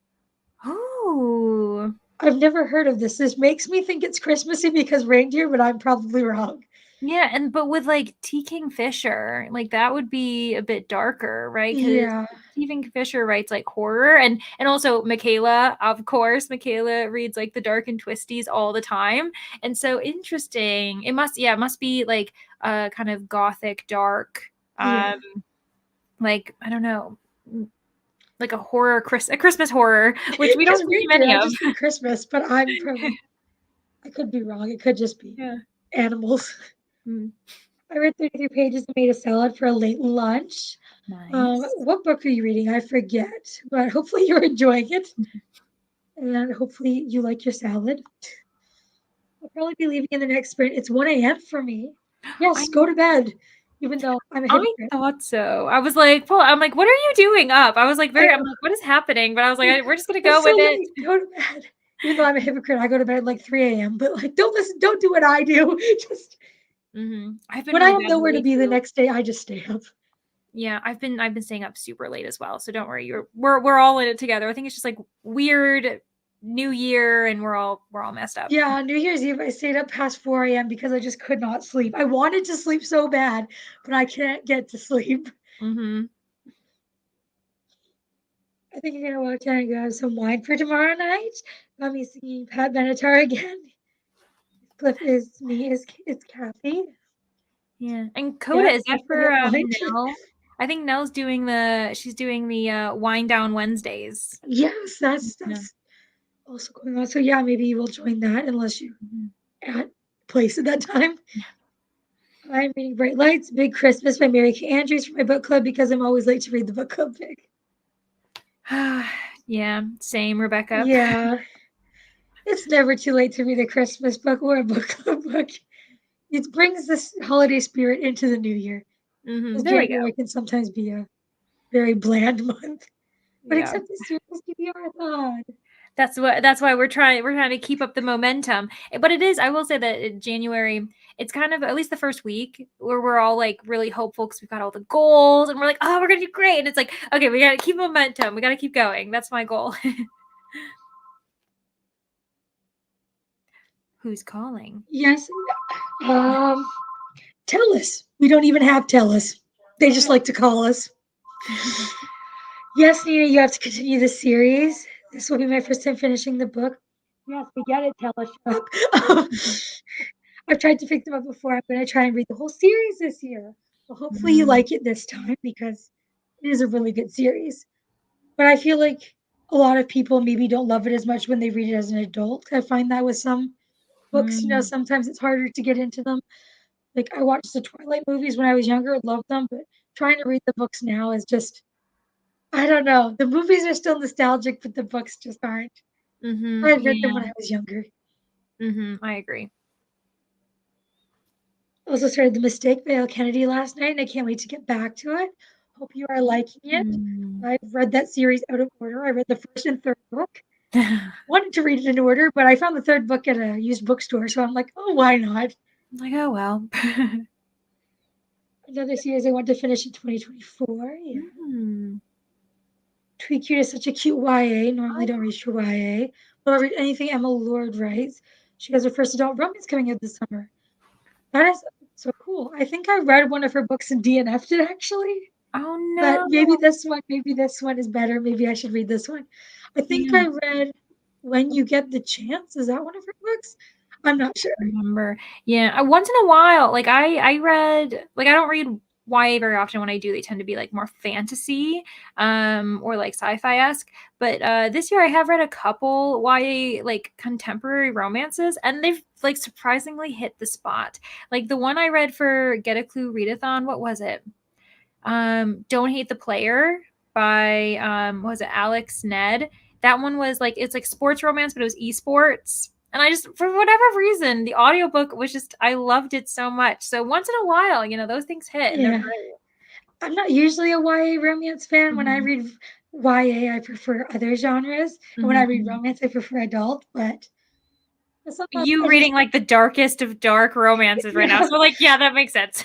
Oh. I've never heard of this. This makes me think it's Christmassy because reindeer, but I'm probably wrong. Yeah, but with like T. King Fisher, like that would be a bit darker, right? Because Yeah, Stephen Fisher writes like horror, and also Michaela, of course, Michaela reads like the dark and twisties all the time, and so interesting. It must be like kind of gothic dark. yeah. Um, like, I don't know, like a Christmas horror, which we Because don't see reindeer, many I of. just think Christmas, but I could be wrong. It could just be Yeah. animals. Mm. I read 33 pages and made a salad for a late lunch. Nice. What book are you reading? I forget, but hopefully you're enjoying it and hopefully you like your salad. I'll probably be leaving in the next sprint. It's 1 a.m. for me. I Yes, go to bed, even though I'm a I hypocrite. thought so. I was like, "Well," I'm like, "What are you doing up?" I was like, I I'm like, "What is happening?" But I was like, "We're just gonna It's go with so it." late. Go to bed. Even though I'm a hypocrite, I go to bed at like 3 a.m. But like, don't listen. Don't do what I do. Just I've been when I really have bad nowhere to lately be the too. next day, I just stay up. Yeah, I've been staying up super late as well. So don't worry. We're all in it together. I think it's just like weird new year and we're all messed up. Yeah, New Year's Eve, I stayed up past 4 a.m. because I just could not sleep. I wanted to sleep so bad, but I can't get to sleep. Mhm. I think I'm gonna walk down and grab some wine for tomorrow night. Got me singing Pat Benatar again. Cliff is me, is it's Kathy. Yeah. And Coda, Yes, is I that for forget wine. Nell? I think Nell's doing she's doing the Wind Down Wednesdays. Yes, that's Yeah. that's also going on. So yeah, maybe you will join that unless you Mhm. at place at that time. I'm reading Bright Lights, Big Christmas by Mary Kay Andrews for my book club because I'm always late to read the book club pick. Yeah, same, Rebecca. Yeah, it's never too late to read a Christmas book or a book club book. It brings this holiday spirit into the new year. Because There we go. January can sometimes be a very bland month. But Yeah. except this year is TBRathon. That's why we're trying to keep up the momentum. But it is, I will say that in January, it's kind of, at least the first week, where we're all like really hopeful because we've got all the goals and we're like, oh, we're gonna do great. And it's like, okay, we gotta keep momentum. We gotta keep going. That's my goal. Who's calling? Yes. Um, Tell us. We don't even have tell us. They just Okay. like to call us. Yes, Nina, you have to continue the series. This will be my first time finishing the book. Yes, we get it. Tell us. Shut up. I've tried to pick them up before. I'm going to try and read the whole series this year. Well, hopefully you Mm, like it this time because it is a really good series. But I feel like a lot of people maybe don't love it as much when they read it as an adult. I find that with some books, mm, sometimes it's harder to get into them. Like I watched the Twilight movies when I was younger, loved them, but trying to read the books now is just I don't know. The movies are still nostalgic, but the books just aren't. I had read them when yeah. I was younger. I agree. Also started The Mistake by Al Kennedy last night, and I can't wait to get back to it. Hope you are liking it. Mm. I've read that series out of order. I read the first and third book. Wanted to read it in order, but I found the third book at a used bookstore, so I'm like, oh, why not? Like, oh well. Another series I want to finish in 2024. Yeah. Mm. Tweet Cute is such a cute YA. Normally Oh, don't read for YA. But I'll read anything Emma Lord writes. She has her first adult romance coming out this summer. That is so cool. I think I read one of her books and DNF'd it actually. oh But no. maybe this one is better. Maybe I should read this one. I think Yeah. I read When You Get the Chance. Is that one of her books? I'm not sure. Remember. Yeah, once in a while, like I read, like I don't read YA very often. When I do, they tend to be like more fantasy, or like sci-fi-esque. But this year I have read a couple YA like contemporary romances, and they've like surprisingly hit the spot. Like the one I read for Get a Clue Readathon, what was it? Don't Hate the Player by what was it, Alex Ned. That one was like, it's like sports romance, but it was esports. And I just, for whatever reason, the audiobook was just, I loved it so much. So once in a while, those things hit and they're Yeah. I'm not usually a YA romance fan. When I great. read YA, I prefer other genres. And when I read Mhm. romance, I prefer adult. But sometimes You I just reading like the darkest of dark romances right now. yeah. So like, yeah, that makes sense.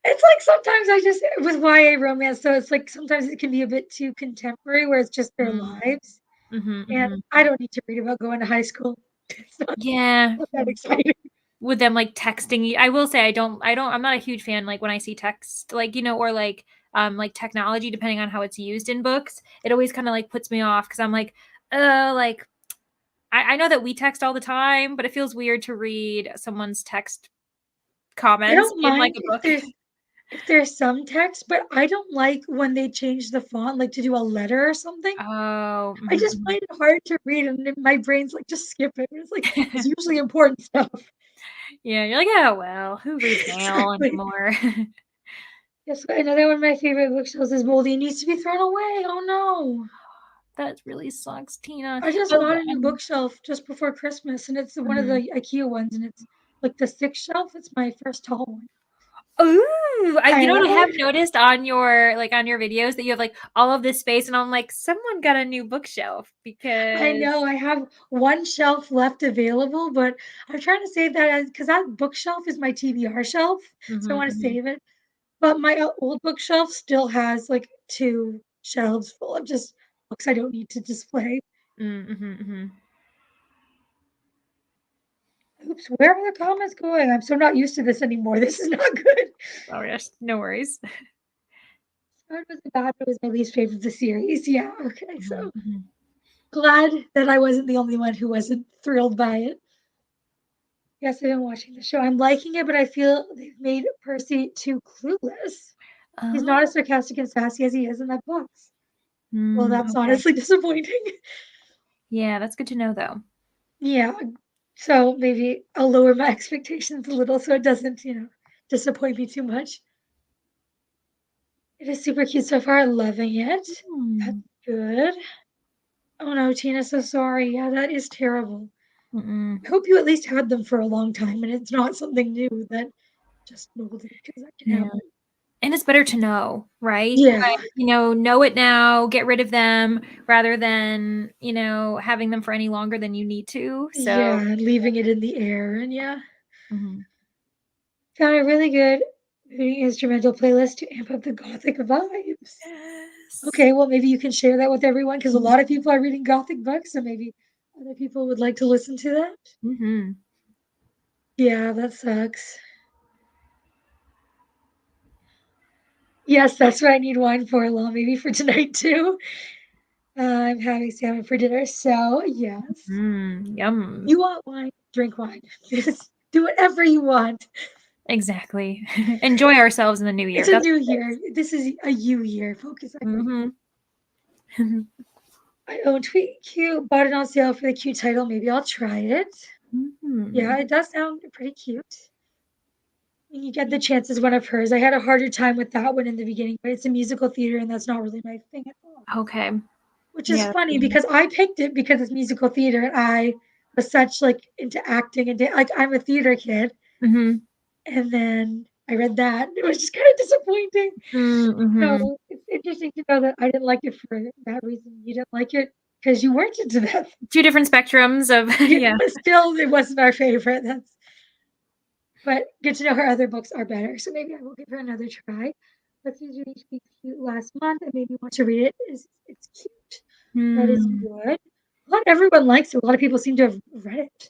It's like sometimes I just with YA romance, so it's like sometimes it can be a bit too contemporary where it's just their Mm. lives. Mhm, And mhm. I don't need to read about going to high school. It's Yeah. not that exciting. With them like texting you. I will say I'm not a huge fan like when I see text, like, or like technology, depending on how it's used in books. It always kind of like puts me off because I'm like, like I know that we text all the time, but it feels weird to read someone's text I comments don't in like mind a if book. there's if there's some text, but I don't like when they change the font, like to do a letter or something. Oh, I mhm, just mhm. find it hard to read, and then my brain's like, just skip it. It's like it's usually important stuff. Yeah, you're like, "Oh, well, who reads mail Exactly. anymore?" Yes, another one of my favorite bookshelves is moldy and needs to be thrown away. Oh no. That really sucks, Tina. I just Oh, bought a new and bookshelf just before Christmas, and it's one of mhm. the IKEA ones, and it's like the 6th shelf. It's my first tall one. Ooh, I what I know. have noticed on your on your videos that you have, like, all of this space, and I'm like, "Someone got a new bookshelf," I because know. I have one shelf left available, but I'm trying to save that as because that bookshelf is my TBR shelf, so I Mhm, want to mhm. save it. But my old bookshelf still has like 2 shelves full of just books I don't need to display. Mm, mhm, mhm. Oops, where are the comments going? I'm so not used to this anymore. This is not good. Oh, yes, no worries. Sword was bad, but it was my least favorite of the series. Yeah, okay, Mhm, so mhm. glad that I wasn't the only one who wasn't thrilled by it. Yes, I've been watching the show. I'm liking it, but I feel they've made Percy too clueless. He's not as Oh, sarcastic and sassy as he is in that books. Well, mm, that's okay. honestly disappointing. Yeah, that's good to know, though. Yeah, so maybe I'll lower my expectations a little so it doesn't, disappoint me too much. It is super cute so far. Loving it. That's Mm. good. Oh no, Tina, so sorry. Yeah, that is terrible. Mm-mm. I hope you at least had them for a long time and it's not something new that just molded because that can Yeah. happen. And it's better to know, right? Yeah, Know it now, get rid of them rather than, having them for any longer than you need to. yeah, So, and leaving it in the air. And yeah, mhm. found a really good reading instrumental playlist to amp up the gothic vibes. Yes. Okay, well, maybe you can share that with everyone because a Mhm. lot of people are reading gothic books, so maybe other people would like to listen to that. Mhm. Yeah, that sucks. Yes, that's what I need wine for. Well, maybe for tonight too. I'm having salmon for dinner, so yes. Yum. You want wine? Drink wine. Just do whatever you want. Exactly. Enjoy ourselves in the new It's year. a That's new what year. This is a you year. Focus on you. it is. I own Tweet Cute. Bought it on sale for the cute title. Maybe I'll try it. Yeah, Mhm. it does sound pretty cute. And you get the chances one of hers. I had a harder time with that one in the beginning, but it's a musical theater, and that's not really my thing at all. Okay. Which is Yeah. funny because I picked it because it's musical theater, and I was such like into acting and like I'm a theater kid. Mhm. And then I read that. It was just kind of disappointing. Mhm. So it's interesting to know that I didn't like it for that reason. You didn't like it because you weren't into that. Two different spectrums of Yeah, yeah. but still, it wasn't our favorite. That's but good to know her other books are better. So maybe I will give her another try. Let's use Reading to Be Cute last month and maybe want to read it. It's cute. That is Mm. good. Not everyone likes it. A lot of people seem to have read it.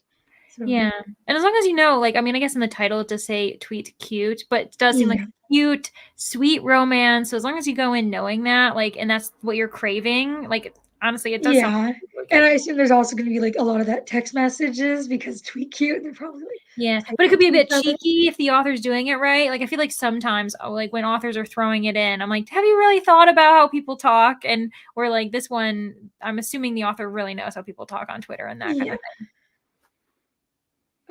So Yeah, and as long as I mean, I guess in the title it does say "tweet cute," but it does seem like yeah. a cute, sweet romance. So as long as you go in knowing that, and that's what you're craving, honestly, it does sound Yeah. really And good. I assume there's also gonna be like a lot of that text messages because tweet cute. They're probably like Yeah, but it could typing be a to each bit other. cheeky if the author's doing it right. Like I feel like sometimes, when authors are throwing it in, I'm like, have you really thought about how people talk? And or like this one, I'm assuming the author really knows how people talk on Twitter and that kind Yeah. of thing.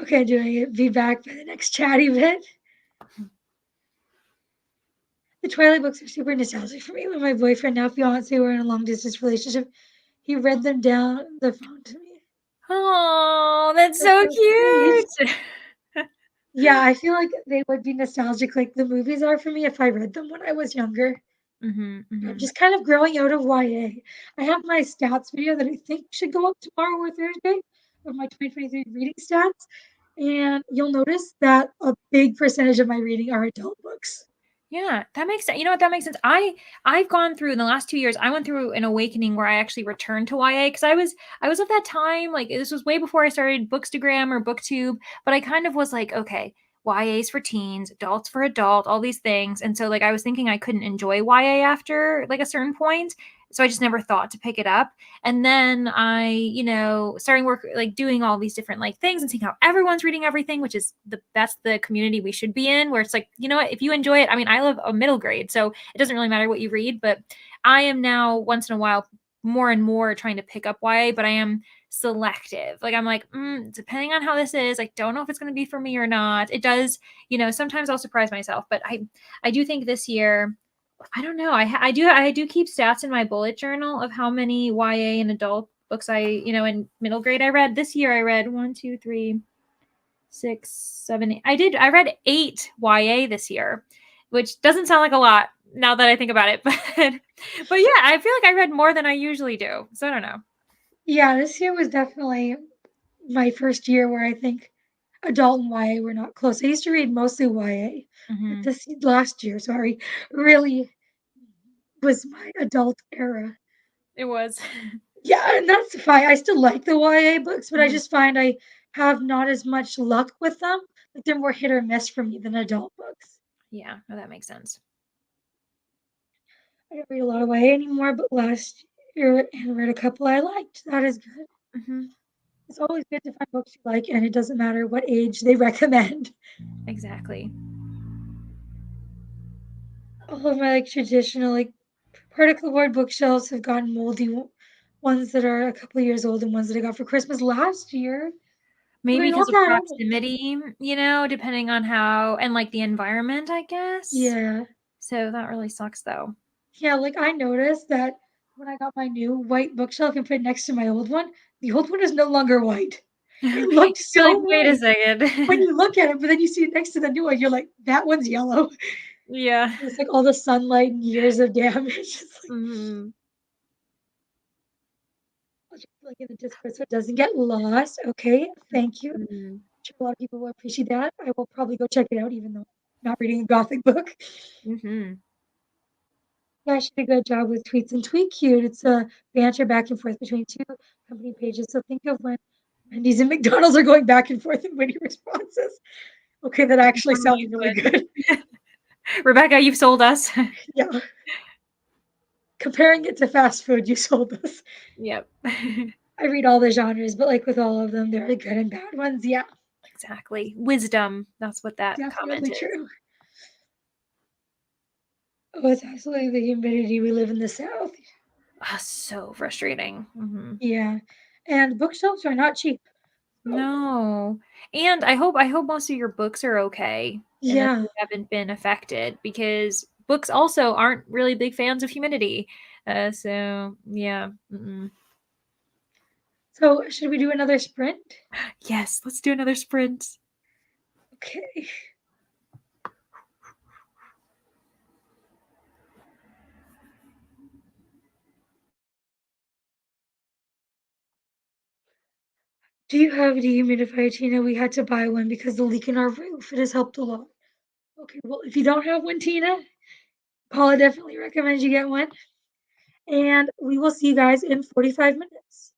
Okay, doing it. Be back by the next chatty bit. The Twilight books are super nostalgic for me. When my boyfriend, now fiance, were in a long distance relationship, he read them down the phone to me. Oh, that's That's so so sweet. cute. Yeah, I feel like they would be nostalgic like the movies are for me if I read them when I was younger. Mhm, I'm mhm. just kind of growing out of YA. I have my stats video that I think should go up tomorrow or Thursday of my 2023 reading stats. And you'll notice that a big percentage of my reading are adult books. Yeah, that makes sense. You know what? That makes sense. I've gone through in the last 2 years, I went through an awakening where I actually returned to YA because I was of that time, like this was way before I started Bookstagram or BookTube, but I kind of was like, okay, YA's for teens, adults for adult, all these things. And so like I was thinking I couldn't enjoy YA after like a certain point. so I just never thought to pick it up. And then I, starting work, like doing all these different like things and seeing how everyone's reading everything, which is that's the community we should be in, where it's like, you know what, if you enjoy it, I mean, I love a middle grade, so it doesn't really matter what you read, but I am now once in a while more and more trying to pick up YA, but I am selective. Like I'm like, depending on how this is, I don't know if it's going to be for me or not. It does, sometimes I'll surprise myself, but I do think this year, I don't know. I do keep stats in my bullet journal of how many YA and adult books in middle grade I read. This year I read 1, 2, 3, 6, 7, 8. I read 8 YA this year, which doesn't sound like a lot now that I think about it, but yeah, I feel like I read more than I usually do. So I don't know. Yeah, this year was definitely my first year where I think adult and YA were not close. I used to read mostly YA, but Mm-hmm. this last year, sorry, really was my adult era. It was. Yeah, and that's fine. I still like the YA books, but I Mhm. just find I have not as much luck with them. Like they're more hit or miss for me than adult books. Yeah, no, that makes sense. I don't read a lot of YA anymore, but last year I read a couple I liked. That is good. Mm-hmm. It's always good to find books you like, and it doesn't matter what age they recommend. Exactly. All of my like traditional like particle board bookshelves have gotten moldy. Ones that are a couple of years old and ones that I got for Christmas last year. Maybe They're because not of that old. proximity, depending on how and like the environment, I guess. Yeah. So that really sucks though. Yeah, like I noticed that when I got my new white bookshelf and put it next to my old one, the old one is no longer white. It Okay. looked You're like, so wait a white when second. you look at it, but then you see it next to the new one, you're like, that one's yellow. Yeah. It's like all the sunlight and years of damage. It's like, Mm-hmm. I'll just put, like in the Discord so it doesn't get lost. Okay, thank you. I'm Mm-hmm. sure a lot of people will appreciate that. I will probably go check it out, even though I'm not reading a gothic book. Mm-hmm. Yeah, she did a good job with Tweets and Tweet Cute. It's a banter back and forth between two company pages. So think of when Wendy's and McDonald's are going back and forth in witty responses. Okay, that actually sounds Totally really good. good. Rebecca, you've sold us. Yeah, comparing it to fast food, you sold us. Yep. I read all the genres, but like with all of them, there are good and bad ones. Yeah, Exactly. Wisdom. That's what that comment definitely is. true. Oh, it's absolutely the humidity we live in the South. Ah, so frustrating. Mm-hmm. Yeah, and bookshelves are not cheap. Oh, No. And I hope most of your books are okay and that yeah. they haven't been affected, because books also aren't really big fans of humidity. So yeah. Mm-mm. So should we do another sprint? Yes, let's do another sprint. Okay. Do you have a dehumidifier, Tina? We had to buy one because the leak in our roof. It has helped a lot. Okay, well, if you don't have one, Tina, Paula definitely recommends you get one. And we will see you guys in 45 minutes.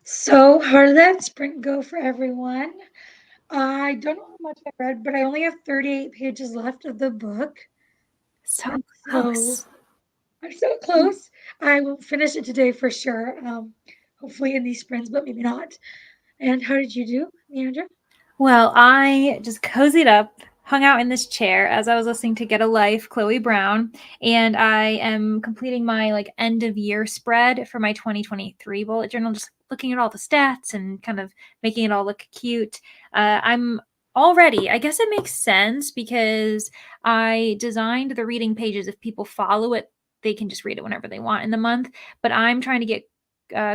So, how did that sprint go for everyone? I don't know how much I read, but I only have 38 pages left of the book. So And so close. I'm so close. I will finish it today for sure. Hopefully in these sprints, but maybe not. And how did you do, Leandra? Well, I just cozied up, hung out in this chair as I was listening to Get a Life, Chloe Brown, and I am completing my like end of year spread for my 2023 bullet journal, just looking at all the stats and kind of making it all look cute. I'm already, I guess it makes sense because I designed the reading pages. If people follow it, they can just read it whenever they want in the month. But I'm trying to get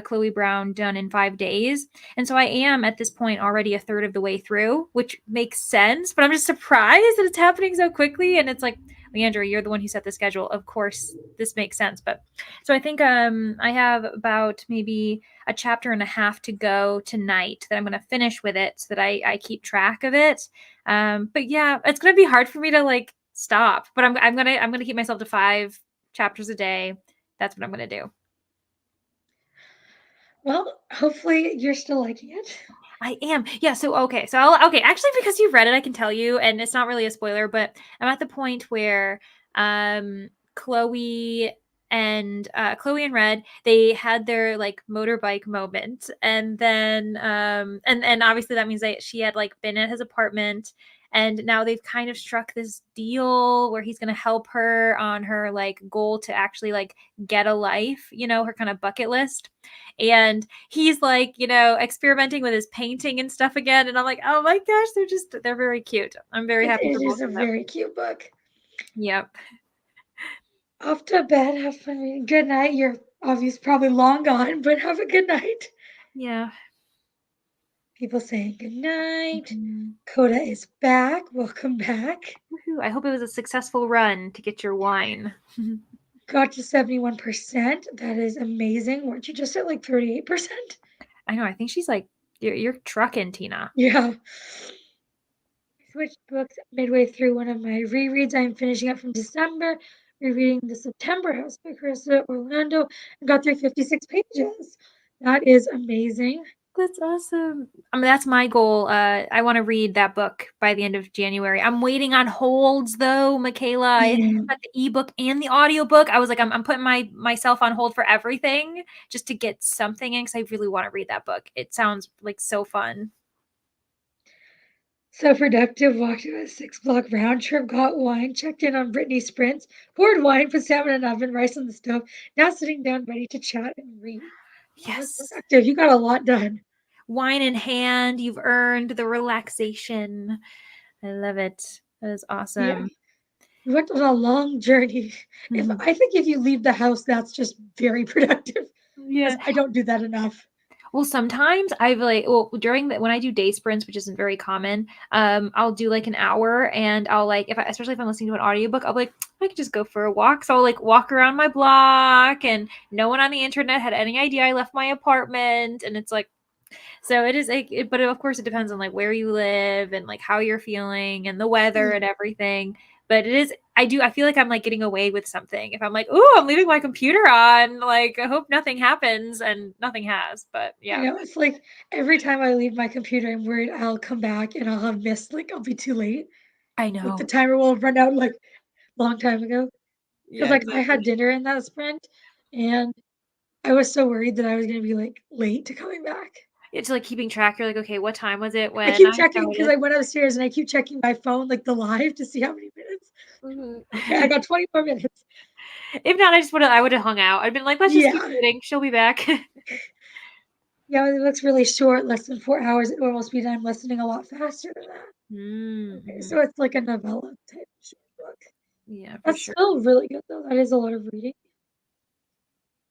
Chloe Brown done in 5 days. And so I am at this point already a third of the way through, which makes sense, but I'm just surprised that it's happening so quickly. And it's like, Leandra, you're the one who set the schedule. Of course, this makes sense. But so I think I have about maybe a chapter and a half to go tonight that I'm going to finish with it so that I keep track of it. But yeah, it's going to be hard for me to like stop, but I'm gonna keep myself to 5 chapters a day. That's what I'm going to do. Well, hopefully you're still liking it. I am. Yeah, so okay. So okay, actually because you've read it, I can tell you and it's not really a spoiler, but I'm at the point where Chloe and Red, they had their like motorbike moment, and then and obviously that means that she had like been at his apartment, and now they've kind of struck this deal where he's going to help her on her like goal to actually like get a life, her kind of bucket list. And he's like, experimenting with his painting and stuff again. And I'm like, oh my gosh, they're very cute. I'm very It, happy for it both is a of them. very cute book. Yep. Off to bed, have fun reading. Good night. You're obviously probably long gone, but have a good night. Yeah. People saying good night. Mhm. Coda is back. Welcome back. Woohoo. I hope it was a successful run to get your wine. Got to 71%. That is amazing. Weren't you just at like 38%? I know. I think she's like, you're trucking, Tina. Yeah. Switched books midway through one of my rereads I'm finishing up from December, rereading the September House by Carissa Orlando, and got through 56 pages. That is amazing. That's awesome. I mean, that's my goal. I want to read that book by the end of January. I'm waiting on holds though, Michaela. I Yeah. got the ebook and the audiobook. I was like, I'm putting myself on hold for everything just to get something in because I really want to read that book. It sounds like so fun. So productive, walked to a 6 block round trip, got wine, checked in on Brittany's sprints, poured wine, put salmon in an oven, rice on the stove, now sitting down ready to chat and read. That was Yes. productive. You got a lot done. Wine in hand, you've earned the relaxation. I love it. That is Yeah. awesome. You went on a long journey. If Mhm. I think if you leave the house, that's just very productive because Yeah. I don't do that enough. Well, sometimes I've like, well, during the when I do day sprints, which isn't very common, I'll do like an hour and I'll like, especially if I'm listening to an audiobook, I'll be like, I could just go for a walk. So I'll like walk around my block and no one on the internet had any idea I left my apartment. And it's like, so it is like, but of course it depends on like where you live and like how you're feeling and the weather and Yeah. everything. But I feel like I'm like getting away with something. If I'm like, oh, I'm leaving my computer on, like I hope nothing happens, and nothing has. But I yeah, know it's like every time I leave my computer, I'm worried I'll come back and I'll have missed, like I'll be too late. I Like the know. timer will have run out like long time ago. Because Yeah, like I had exactly. dinner in that sprint and I was so worried that I was gonna be like late to coming back. It's like keeping track. You're like, okay, what time was it I when keep I checking because started? I went upstairs and I keep checking my phone, like the live, to see how many minutes. Mhm. Okay, I got 20 more minutes. If not, I would have hung out. I'd been like, let's just keep Yeah. reading. She'll be back. Yeah, it looks really short, less than 4 hours. It would almost be done listening a lot faster than that. Okay, Mm-hmm. so it's like a novella type short book. Yeah, for That's sure. still really good though. That is a lot of reading.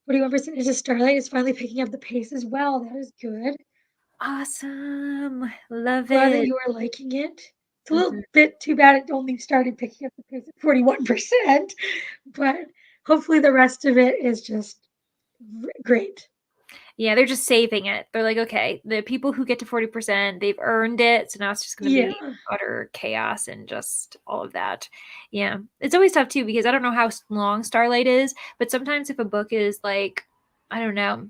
41% into Starlight is finally picking up the pace as well. That is good. Awesome. Love Glad that it. you are liking it. It's a Mhm. little bit too bad it only started picking up the pace at 41%, but hopefully the rest of it is just great. Yeah, they're just saving it. They're like, okay, the people who get to 40%, they've earned it. So now it's just going to Yeah. be utter chaos and just all of that. Yeah. It's always tough too because I don't know how long Starlight is, but sometimes if a book is like, I don't know.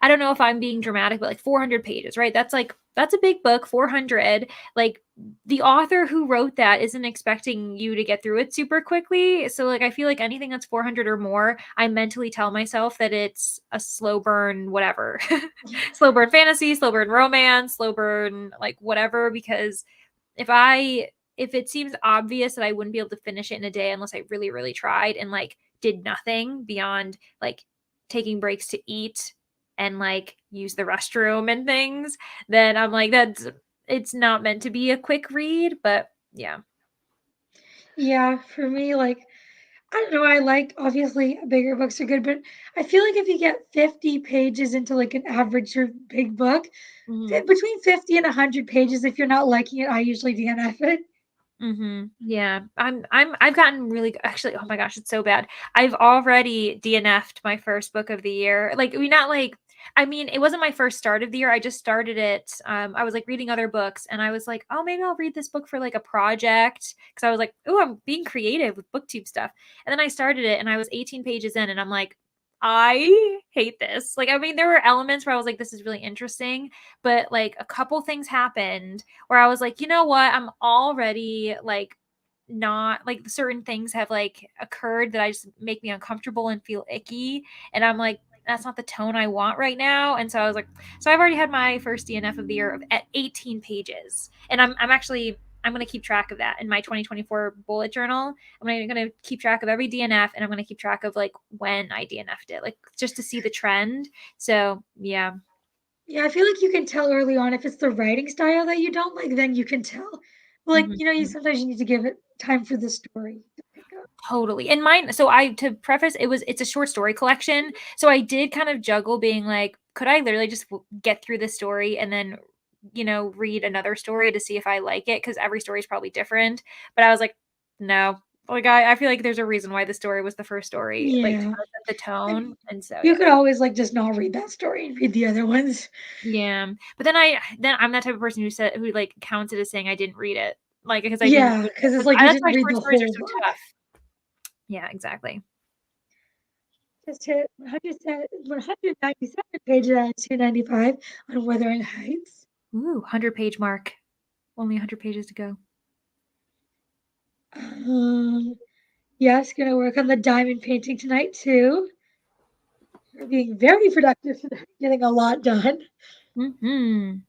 I don't know if I'm being dramatic, but like 400 pages, right? That's a big book, 400. Like the author who wrote that isn't expecting you to get through it super quickly. So like I feel like anything that's 400 or more, I mentally tell myself that it's a slow burn whatever. Slow burn fantasy, slow burn romance, slow burn like whatever, because if I if it seems obvious that I wouldn't be able to finish it in a day unless I really really tried and like did nothing beyond like taking breaks to eat and like use the restroom and things, then I'm like it's not meant to be a quick read, but yeah. Yeah, for me, like, I don't know, I like obviously bigger books are good, but I feel like if you get 50 pages into like an average or big book, Mhm. between 50 and 100 pages, if you're not liking it, I usually DNF it. Yeah. I've gotten really actually, oh my gosh, it's so bad. I've already DNF'd my first book of the year. Like we not like I mean, it wasn't my first start of the year. I just started it. I was like reading other books and I was like, oh, maybe I'll read this book for like a project. Cause I was like, oh, I'm being creative with booktube stuff. And then I started it and I was 18 pages in and I'm like, I hate this. Like, I mean, there were elements where I was like, this is really interesting, but like a couple things happened where I was like, you know what? I'm already like not like certain things have like occurred that I just make me uncomfortable and feel icky. And I'm like, that's not the tone I want right now. And so I was like, so I've already had my first DNF of the year at 18 pages. And I'm actually I'm going to keep track of that in my 2024 bullet journal. I'm going to keep track of every DNF and I'm going to keep track of like when I DNF'd it, like just to see the trend. So, yeah. Yeah, I feel like you can tell early on if it's the writing style that you don't like, then you can tell. Like, Mhm. you sometimes you need to give it time for the story to pick up. Totally. And mine, so I to preface, it's a short story collection. So I did kind of juggle being like, could I literally just get through the story and then, read another story to see if I like it? Because every story is probably different. But I was like, no. Like I feel like there's a reason why the story was the first story, like to Yeah. kind of set the tone. And And so you yeah. could always like just not read that story and read the other ones. Yeah. But then I'm that type of person who like counts it as saying I didn't read it. Like because I didn't Yeah, read because it. it's 'Cause like you that's didn't why read short the stories are whole so book. tough. Yeah, exactly. Just hit 197 pages out of 295 on Wuthering Heights. Ooh, 100-page mark. Only 100 pages to go. Um, yes, gonna work on the diamond painting tonight too. We're being very productive today, getting a lot done. Mhm.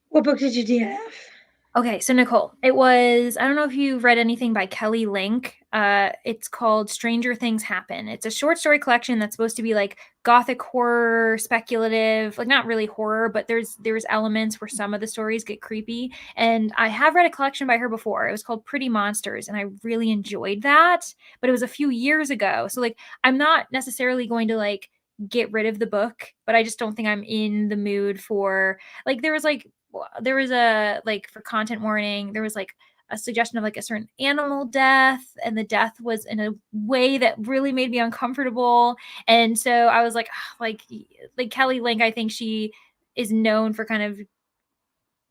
What book did you DNF? Okay, so Nicole, I don't know if you've read anything by Kelly Link. It's called Stranger Things Happen. It's a short story collection that's supposed to be like gothic horror, speculative, like not really horror, but there's elements where some of the stories get creepy. And I have read a collection by her before. It was called Pretty Monsters, and I really enjoyed that, but it was a few years ago. So like I'm not necessarily going to like get rid of the book, but I just don't think I'm in the mood for like there was a like for content warning, there was like a suggestion of like a certain animal death, and the death was in a way that really made me uncomfortable. And so I was like, "Ugh," like Kelly Link, I think she is known for kind of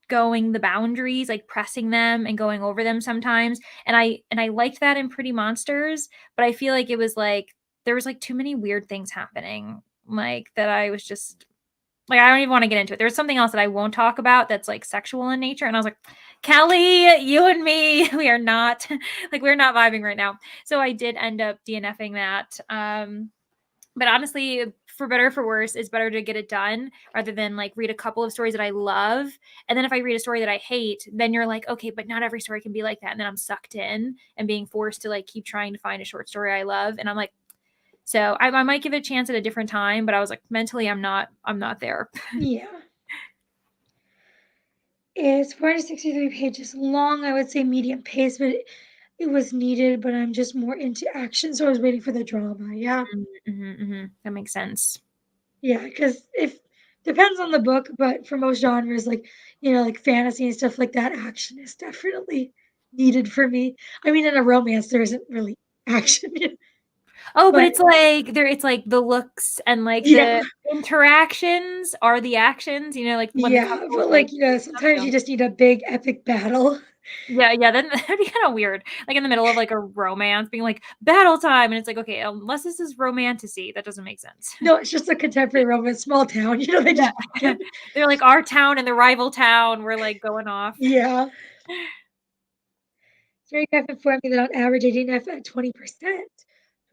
going the boundaries, like pressing them and going over them sometimes. And I liked that in Pretty Monsters, but I feel like it was like there was like too many weird things happening. Like that I was just like, I don't even want to get into it. There's something else that I won't talk about that's like sexual in nature. And I was like, Kelly, you and me, we are not like we're not vibing right now. So I did end up DNFing that. But honestly, for better or for worse, it's better to get it done rather than like read a couple of stories that I love. And then if I read a story that I hate, then you're like, okay, but not every story can be like that. And then I'm sucked in and being forced to like keep trying to find a short story I love. And I'm like, so I might give it a chance at a different time, but I was like, mentally, I'm not there. Yeah. It's 463 pages long. I would say medium pace, but it was needed, but I'm just more into action, so I was waiting for the drama. Yeah. That makes sense. Yeah, because if depends on the book, but for most genres, like, like fantasy and stuff like that, action is definitely needed for me. I mean, in a romance, there isn't really action, Oh, but but it's like the looks and like yeah, the interactions are the actions, like when the yeah, couples but like like, do stuff. sometimes So you just need a big epic battle. Yeah, then that'd be kind of weird. Like in the middle of like a romance, being like battle time, and it's like, okay, unless this is romantasy, that doesn't make sense. No, it's just a contemporary romance, small town. You know, they just pick Yeah, it. they're like our town and the rival town. We're like going off. Yeah. Jerry Jeff informed me that on average I didn't have at 20%.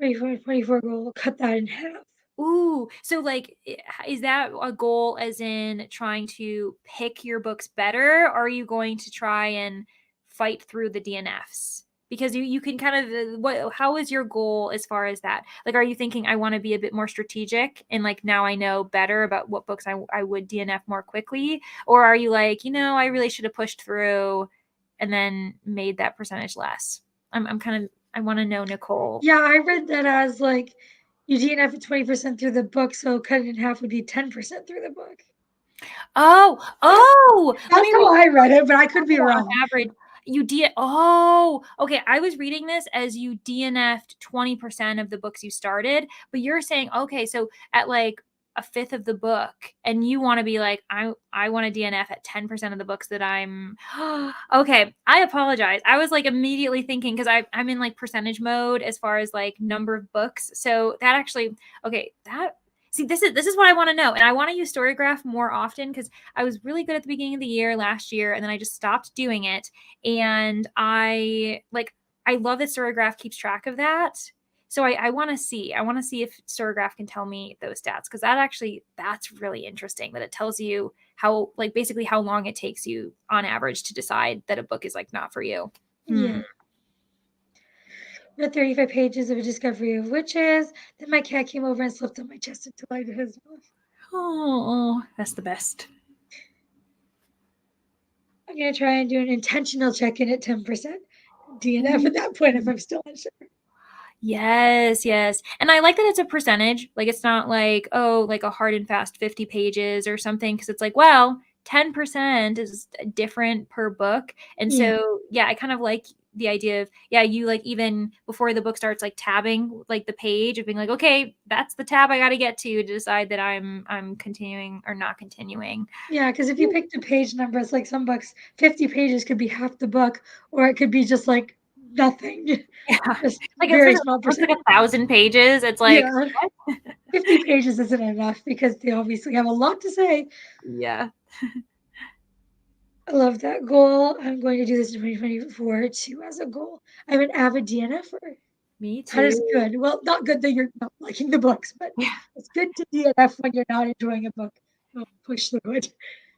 24 goal, cut that in half. Ooh, so like, is that a goal as in trying to pick your books better, or are you going to try and fight through the DNFs? Because you can kind of how is your goal as far as that? Like, are you thinking I want to be a bit more strategic and like now I know better about what books I would DNF more quickly, or are you like, I really should have pushed through and then made that percentage less? I'm kind of I want to know, Nicole. Yeah, I read that as like you DNF at 20% through the book, so cut it in half would be 10% through the book. That, Let that's me how I read it, but I could be on wrong. average, okay. I was reading this as you DNF'd 20% of the books you started, but you're saying, okay, so at like a fifth of the book, and you want to be like, I want to DNF at 10% of the books that I'm okay. I apologize. I was like immediately thinking because I'm in like percentage mode as far as like number of books. So that actually, okay, that see, this is what I want to know. And I want to use Storygraph more often because I was really good at the beginning of the year last year, and then I just stopped doing it. And I love that Storygraph keeps track of that. So I want to see. I want to see if Storygraph can tell me those stats because that's really interesting that it tells you how like basically how long it takes you on average to decide that a book is like not for you. Yeah. Read 35 pages of A Discovery of Witches. Then my cat came over and slept on my chest until I did his mouth. Oh, that's the best. I'm going to try and do an intentional check-in at 10%. DNF at that point if I'm still unsure. Yes. And I like that it's a percentage. Like it's not like, oh, like a hard and fast 50 pages or something. Cause it's like, well, 10% is different per book. And Yeah. so, yeah, I kind of like the idea of, yeah, you like even before the book starts, like tabbing like the page of being like, okay, that's the tab I got to get to decide that I'm continuing or not continuing. Yeah, because if you pick the page numbers, like some books, 50 pages could be half the book, or it could be just like nothing, Yeah. just Like if very there's small a book's like percentage. 1,000 pages, it's like, Yeah, 50 pages isn't enough because they obviously have a lot to say. yeah, I love that goal. I'm going to do this in 2024 too as a goal. I'm an avid DNFer. me That is too. good. Well, not good that you're not liking the books, but Yeah. it's good to DNF when you're not enjoying a book. Don't push through it.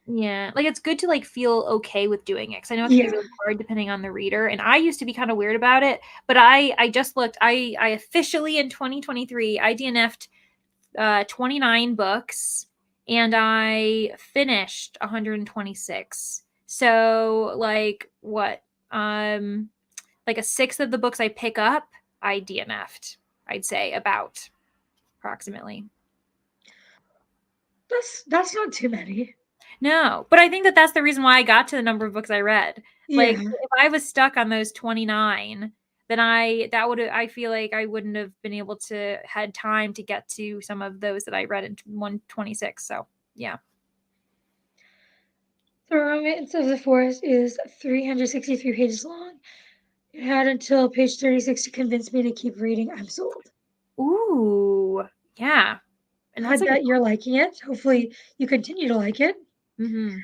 Yeah, like it's good to like feel okay with doing it because I know it can be Yeah. really hard depending on the reader. And I used to be kind of weird about it, but I just looked. I officially in 2023 I DNF'd 29 books and I finished 126. So like what like a sixth of the books I pick up I DNF'd. I'd say about approximately. That's not too many. No, but I think that that's the reason why I got to the number of books I read. Like, Yeah. if I was stuck on those 29, then I feel like I wouldn't have been able to had time to get to some of those that I read in 126. So, yeah. The Romance of the Forest is 363 pages long. You had until page 36 to convince me to keep reading. I'm sold. Ooh, yeah. And I that's like a bet you're liking it. Hopefully, you continue to like it. mhm.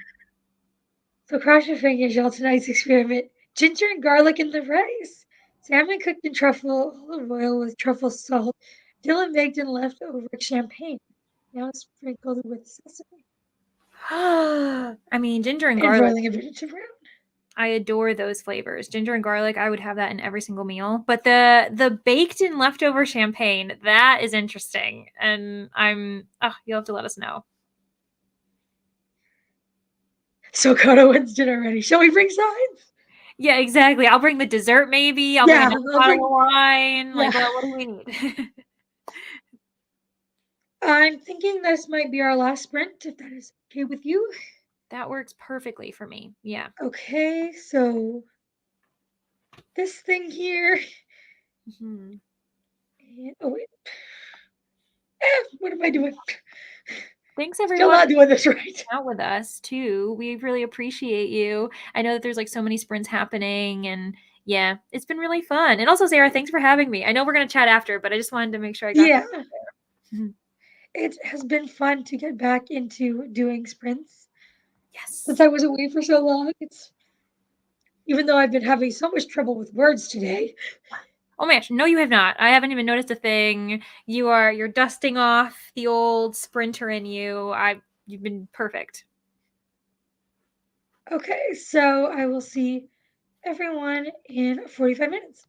So, cross your fingers, y'all. Tonight's experiment: ginger and garlic in the rice. Salmon cooked in truffle olive oil with truffle salt. Dylan baked in leftover champagne. Now sprinkled with sesame I mean, ginger and and garlic. boiling a bit into brown. I adore those flavors. Ginger and garlic, I would have that in every single meal. But the baked in leftover champagne, that is interesting. And you'll have to let us know. So, Kodo wins dinner ready. Shall we bring signs? Yeah, exactly. I'll bring the dessert maybe. I'll bring Yeah, another I'll bottle bring. of wine. Yeah. Like what do we need? I'm thinking this might be our last sprint, if that is okay with you. That works perfectly for me. Yeah. Okay, so this thing here. Mhm. And, oh, wait. What am I doing? Thanks Still everyone not doing this right. out with us too. We really appreciate you. I know that there's like so many sprints happening and yeah, it's been really fun. And also Sarah, thanks for having me. I know we're going to chat after, but I just wanted to make sure I got Yeah, there. it has been fun to get back into doing sprints since Yes. I was away for so long. It's even though I've been having so much trouble with words today. Oh my gosh, no you have not. I haven't even noticed a thing. You're dusting off the old sprinter in you. You've been perfect. Okay, so I will see everyone in 45 minutes.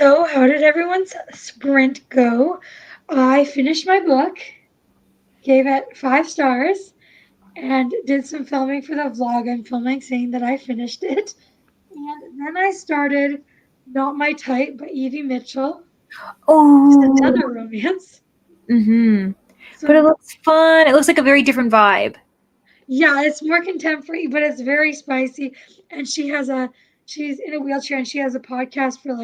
So, how did everyone's sprint go? I finished my book, gave it 5 stars, and did some filming for the vlog I'm filming saying that I finished it. And then I started Not My Type by Evie Mitchell, which is Oh. another romance. Mhm. But it So, looks fun. It looks like a very different vibe. yeah, it's more contemporary, but it's very spicy. And she's in a wheelchair and she has a podcast for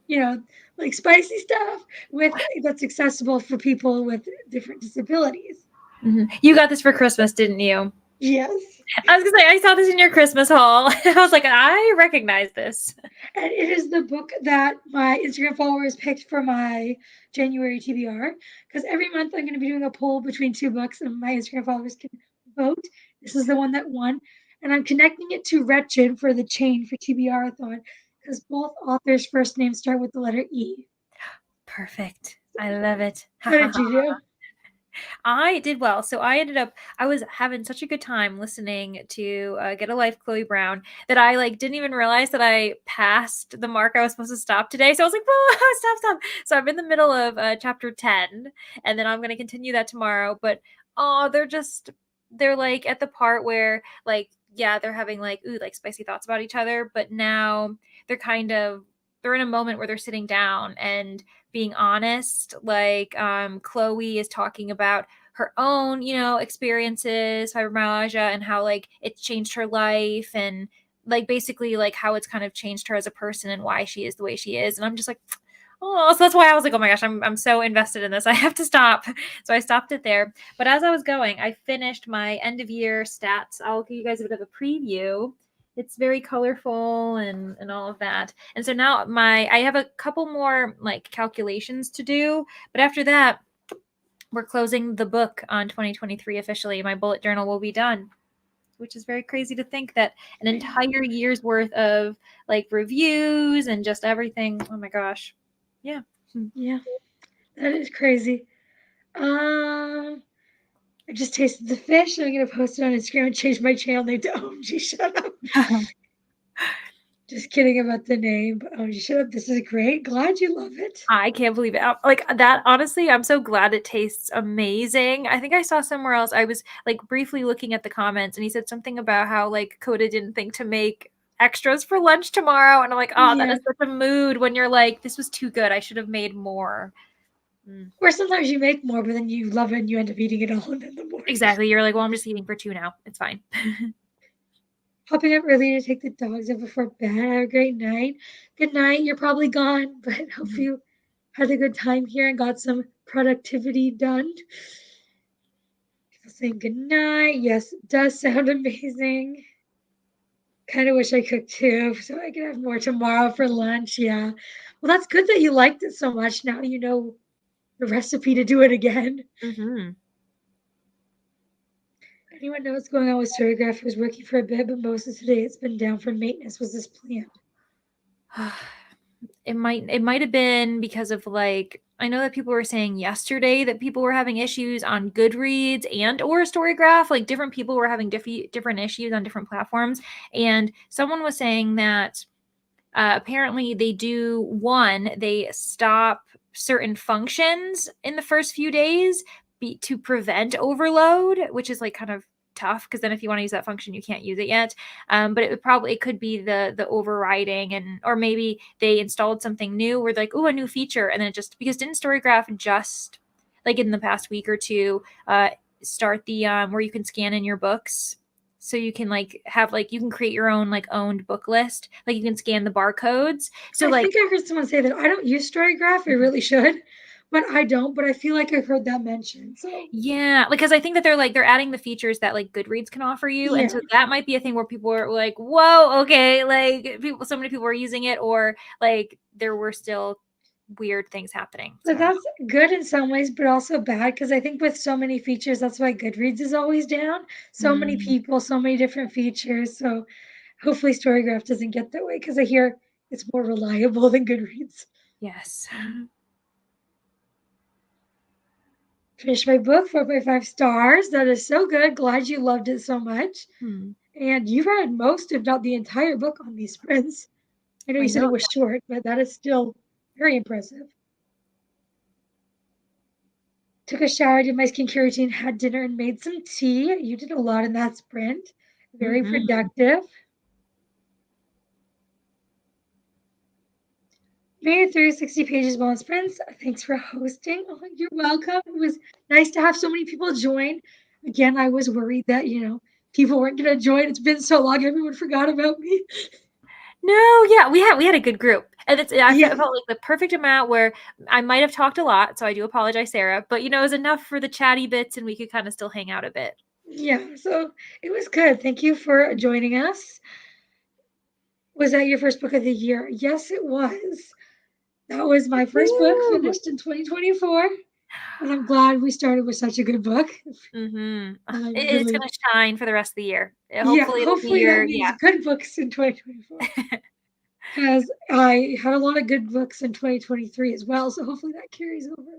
you know, like spicy stuff with that's accessible for people with different disabilities. Mhm. You got this for Christmas, didn't you? Yes. I was gonna say I saw this in your Christmas haul. I was like, I recognize this. And it is the book that my Instagram followers picked for my January TBR. Because every month I'm going to be doing a poll between 2 books, and my Instagram followers can vote. This is the one that won. And I'm connecting it to Wretched for the chain for TBRathon because both authors' first names start with the letter E. Perfect. I love it. Ha How ha did ha. you do? I did well. So I was having such a good time listening to Get a Life, Chloe Brown, that I like didn't even realize that I passed the mark I was supposed to stop today. So I was like, whoa, stop. So I'm in the middle of chapter 10, and then I'm going to continue that tomorrow. But oh, they're like at the part where like, yeah, they're having like, ooh, like spicy thoughts about each other. But now they're kind of, they're in a moment where they're sitting down and being honest. Like Chloe is talking about her own, experiences, fibromyalgia, and how like it's changed her life, and like basically like how it's kind of changed her as a person and why she is the way she is. And I'm just like, oh, so that's why I was like, oh my gosh, I'm so invested in this. I have to stop. So I stopped it there. But as I was going, I finished my end of year stats. I'll give you guys a bit of a preview. It's very colorful and all of that. And so now I have a couple more like calculations to do, but after that, we're closing the book on 2023 officially. My bullet journal will be done, which is very crazy to think that an entire year's worth of like reviews and just everything. Oh my gosh. Yeah. Yeah, that is crazy. I just tasted the fish. I'm gonna post it on Instagram and change my channel name to OMG Shut Up. Just kidding about the name, but OMG Shut Up. This is great. Glad you love it. I can't believe it. Like that, honestly, I'm so glad it tastes amazing. I think I saw somewhere else, I was like briefly looking at the comments, and he said something about how like Coda didn't think to make extras for lunch tomorrow. And I'm like, oh, that Yeah. is such a mood when you're like, this was too good. I should have made more. Mm. Or sometimes you make more, but then you love it and you end up eating it all in the morning. Exactly. You're like, well, I'm just eating for 2 now. It's fine. Hopping up early to take the dogs out before bed. Have a great night. Good night. You're probably gone, but hope you had a good time here and got some productivity done. People saying good night. Yes, it does sound amazing. Kind of wish I cooked too, so I could have more tomorrow for lunch. Yeah. Well, that's good that you liked it so much. Now you know the recipe to do it again. Mm-hmm. Anyone know what's going on with Storygraph? It was working for a bit, but most of today it's been down for maintenance. Was this planned? It might have been because of like, I know that people were saying yesterday that people were having issues on Goodreads and or Storygraph. Like different people were having different issues on different platforms, and someone was saying that apparently they stop certain functions in the first few days to prevent overload, which is like kind of tough because then if you want to use that function you can't use it yet. But it could be the overriding, and or maybe they installed something new where they're like, oh, a new feature, and then it just, because didn't Storygraph just like in the past week or two start the where you can scan in your books, so you can like have like you can create your own like owned book list, like you can scan the barcodes. So I like, think I heard someone say that. I don't use Storygraph. I really should, but I don't. But I feel like I've heard that mentioned. So yeah, because I think that they're adding the features that like Goodreads can offer you, and yeah. so that might be a thing where people are like, whoa, okay, like so many people were using it, or like there were still weird things happening. But So that's good in some ways, but also bad because I think with so many features, that's why Goodreads is always down. So many mm, people, so many different features. So hopefully Storygraph doesn't get that way because I hear it's more reliable than Goodreads. yes. Finished my book, 4.5 stars. That is so good. Glad you loved it so much. Hmm. And you read most, if not the entire book on these sprints. I know I you said know. it was short, but that is still Very impressive. Took a shower, did my skincare routine, had dinner, and made some tea. You did a lot in that sprint. Very Mm-hmm. productive. Made it through 60 pages while in sprints. Thanks for hosting. Oh, you're welcome. It was nice to have so many people join. Again, I was worried that, people weren't going to join. It's been so long, everyone forgot about me. No, yeah, we had a good group, and I Yeah, felt like the perfect amount where I might have talked a lot, so I do apologize, Sarah. But it was enough for the chatty bits, and we could kind of still hang out a bit. yeah. So it was good. Thank you for joining us. Was that your first book of the year? Yes, it was. That was my first book, Woo! finished in 2024. And I'm glad we started with such a good book. Mm-hmm. I'm It's really, gonna shine for the rest of the year. yeah, Hopefully, it'll be hopefully that your means yeah. good books in 2024. Because I had a lot of good books in 2023 as well. So hopefully that carries over.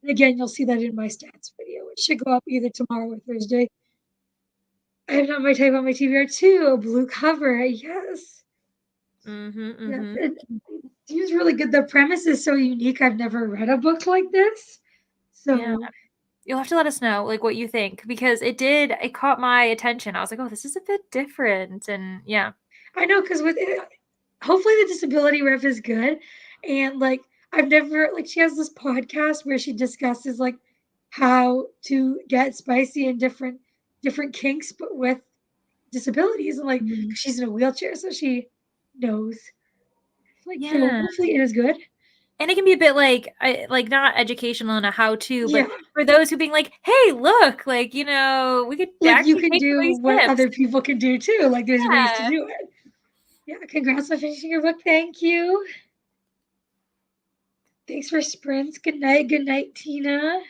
And again, you'll see that in my stats video, which should go up either tomorrow or Thursday. I have not my type on my TBR too. A blue cover. Yes. Mm-hmm. Yeah. Mm-hmm. It seems really good. The premise is so unique. I've never read a book like this. Yeah. So You'll have to let us know like what you think because it caught my attention. I was like, oh, this is a bit different, and yeah. I know because with it, hopefully the disability riff is good. And like I've never like she has this podcast where she discusses like how to get spicy and different kinks, but with disabilities and like Mhm. 'cause she's in a wheelchair, so she knows. Like so, Yeah. hopefully it is good. And it can be a bit like not educational and a how to, but Yeah, for those who being like, hey, look, like, we could like you actually can take some of do these what tips. other people can do too. Like there's ways to Yeah. do it. Yeah, congrats on finishing your book. Thank you. Thanks for sprints. Good night. Good night, Tina.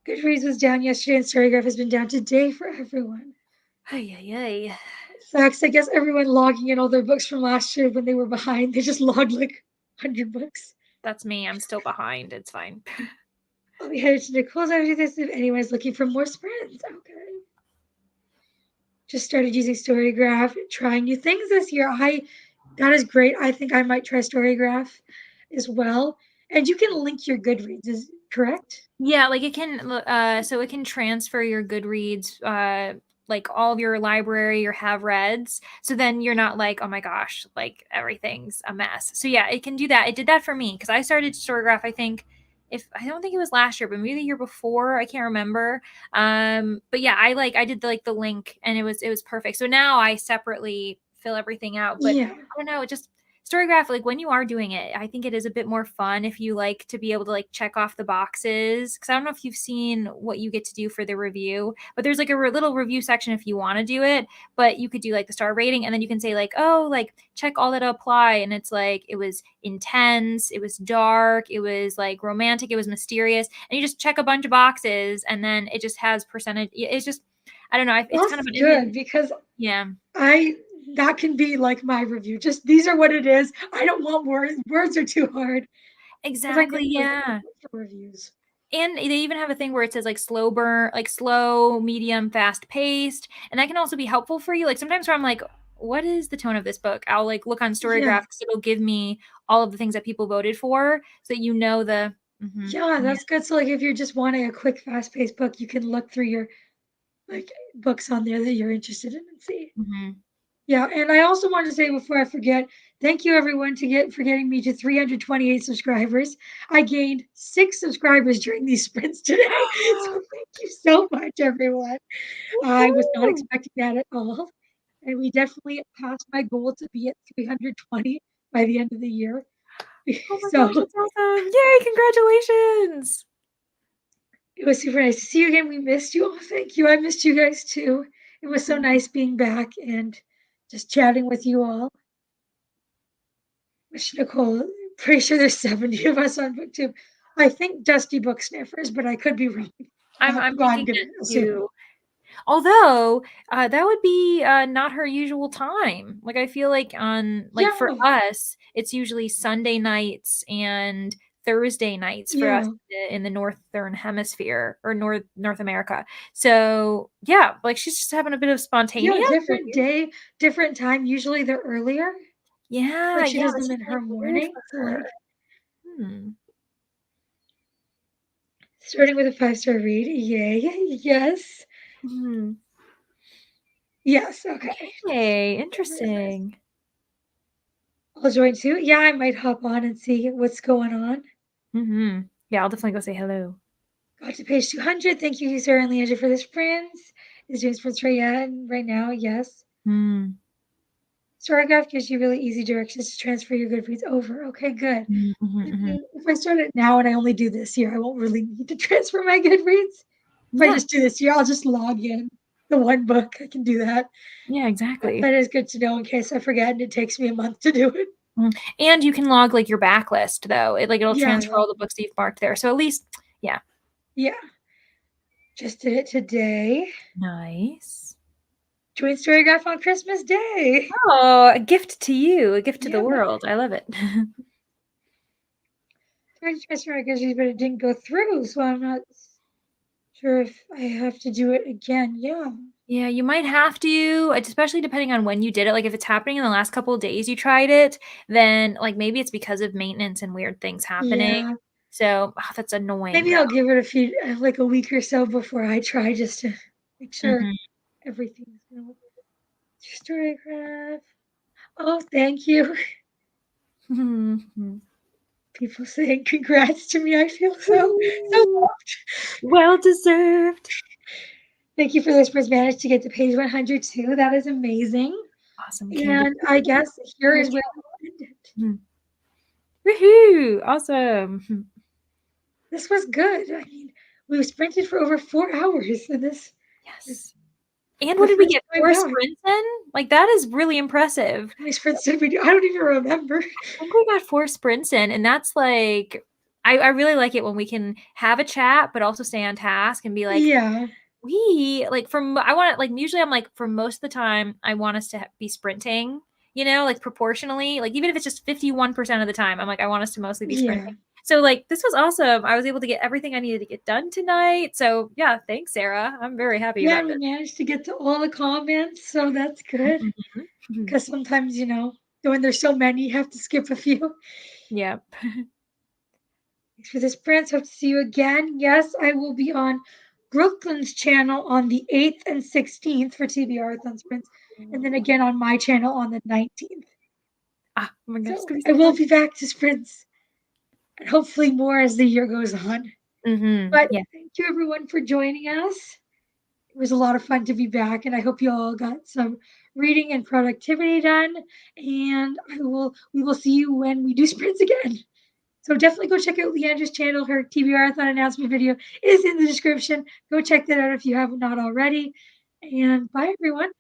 Goodreads was down yesterday and Storygraph has been down today for everyone. Ay, ay, ay. Sucks. I guess everyone logging in all their books from last year when they were behind, they just logged like 100 books. That's me. I'm still behind. It's fine. I'll be headed to Nicole's after this if anyone's looking for more sprints. Okay. Just started using Storygraph, trying new things this year. That is great. I think I might try Storygraph as well. And you can link your Goodreads, is correct? Yeah, like so it can transfer your Goodreads, like all of your library, your have reads. So then you're not like, oh my gosh, like everything's a mess. So yeah, it can do that. It did that for me because I started Storygraph, I think, if I don't think it was last year, but maybe the year before. I can't remember. But yeah, I did the link and it was perfect. So now I separately fill everything out. But Yeah. I don't know, it just Storygraph, like when you are doing it, I think it is a bit more fun if you like to be able to like check off the boxes. Cause I don't know if you've seen what you get to do for the review, but there's like a little review section if you want to do it. But you could do like the star rating and then you can say, like, oh, like check all that apply. And it's like, it was intense, it was dark, it was like romantic, it was mysterious. And you just check a bunch of boxes and then it just has percentage. It's just, I don't know. It's kind That's of good because yeah. I that can be like my review. Just these are what it is. I don't want words. Words are too hard because I Exactly. never Yeah. look for reviews. And they even have a thing where it says like slow burn, like slow, medium, fast paced. And that can also be helpful for you. Like sometimes where I'm like, what is the tone of this book? I'll like look on Yeah, Storygraph because it'll give me all of the things that people voted for so that the yeah, yeah. that's good. So like if you're just wanting a quick, fast-paced book, you can look through your like books on there that you're interested in and see. Hmm. Yeah, and I also want to say before I forget, thank you everyone for getting me to 328 subscribers. I gained 6 subscribers during these sprints today. So thank you so much, everyone. I was not Woohoo! expecting that at all. And we definitely passed my goal to be at 320 by the end of the year. Oh my gosh, So that's awesome. Yay, congratulations. it was super nice to see you again. We missed you. Oh, thank you. I missed you guys too. It was so Mhm. nice being back and just chatting with you all. Wish Nicole, pretty sure there's 70 of us on BookTube. I think Dusty Book Sniffers, but I could be wrong. I'm Well, I'm thinking gonna it assume. too. Although, that would be, not her usual time. Like, I feel like for Yeah, us, it's usually Sunday nights and Thursday nights for us yeah, in the Northern Hemisphere or North America. So, yeah, like, she's just having a bit of yeah. spontaneous. Different day, different time. Usually they're earlier. Yeah, Like, she yeah, does this them is in like her weird morning, for so, her. like, Hmm. starting with a 5-star read, yay, yes. Mhm. Yes, okay. Okay, Very nice. interesting. I'll join too. Yeah, I might hop on and see what's going on. Mhm. Yeah, I'll definitely go say hello. Got to page 200. Thank you, Sarah and Leandra, for this friends. Is doing sprints right now, yes. Mm. Storygraph gives you really easy directions to transfer your Goodreads over. Okay, good. Mhm, mhm, mhm. If I start it now and I only do this year, I won't really need to transfer my Goodreads. If I Yeah, just do this year, I'll just log in the one book. I can do that. yeah, exactly. That is good to know in case I forget and it takes me a month to do it. Mm. And you can log, like, your backlist, though. It'll Yeah, transfer all the books that you've marked there, so at least yeah. yeah. Just did it today. Nice. Join Storygraph on Christmas Day. Oh, a gift to you, a gift to the Yeah. world. I love it. Tried to transfer my Goodreads, but it didn't go through, so I'm not sure if I have to do it again. Yeah. Yeah, you might have to, especially depending on when you did it. Like, if it's happening in the last couple of days you tried it, then, like, maybe it's because of maintenance and weird things happening. Yeah. So, that's annoying, Maybe though. I'll give it a few, like a week or so before I try, just to make sure Mhm. everything's gonna work. Storygraph. Oh, thank you. Mhm. People saying congrats to me. I feel so Woo! loved. Well deserved. Thank you for this first managed to get to page 100 too. That is amazing. Awesome, candy. And I guess here is where we'll end it. Mhm. Woohoo! Awesome. This was good. I mean, we sprinted for over 4 hours, and this is Yes. And the what did we first get? time 4 back. sprints in? Like, that is really impressive. How many sprints did we do? I don't even remember. I think we got 4 sprints in, and that's, like I really like it when we can have a chat, but also stay on task and be like, Yeah, "We" like, from I wanna like, usually I'm like, for most of the time, I want us to be sprinting, like, proportionally, like, even if it's just 51% of the time, I'm like, I want us to mostly be yeah. sprinting. So, like, this was awesome. I was able to get everything I needed to get done tonight. So, yeah, thanks, Sarah. I'm very happy Yeah, about we this. managed to get to all the comments, so that's good. Mhm. Mhm. Because sometimes, when there's so many, you have to skip a few. Yep. Thanks for this, Prince. Hope to see you again. Yes, I will be on Brooklyn's channel on the 8th and 16th for TBRathon sprints, and then again on my channel on the 19th. Oh my gosh, it's So gonna be I so will fun. be back to sprints, and hopefully more as the year goes on. Mhm. But Yeah. thank you everyone for joining us. It was a lot of fun to be back, and I hope you all got some reading and productivity done. And we will see you when we do sprints again. So definitely go check out Leandra's channel. Her TBRathon announcement video is in the description. Go check that out if you have not already. And bye everyone.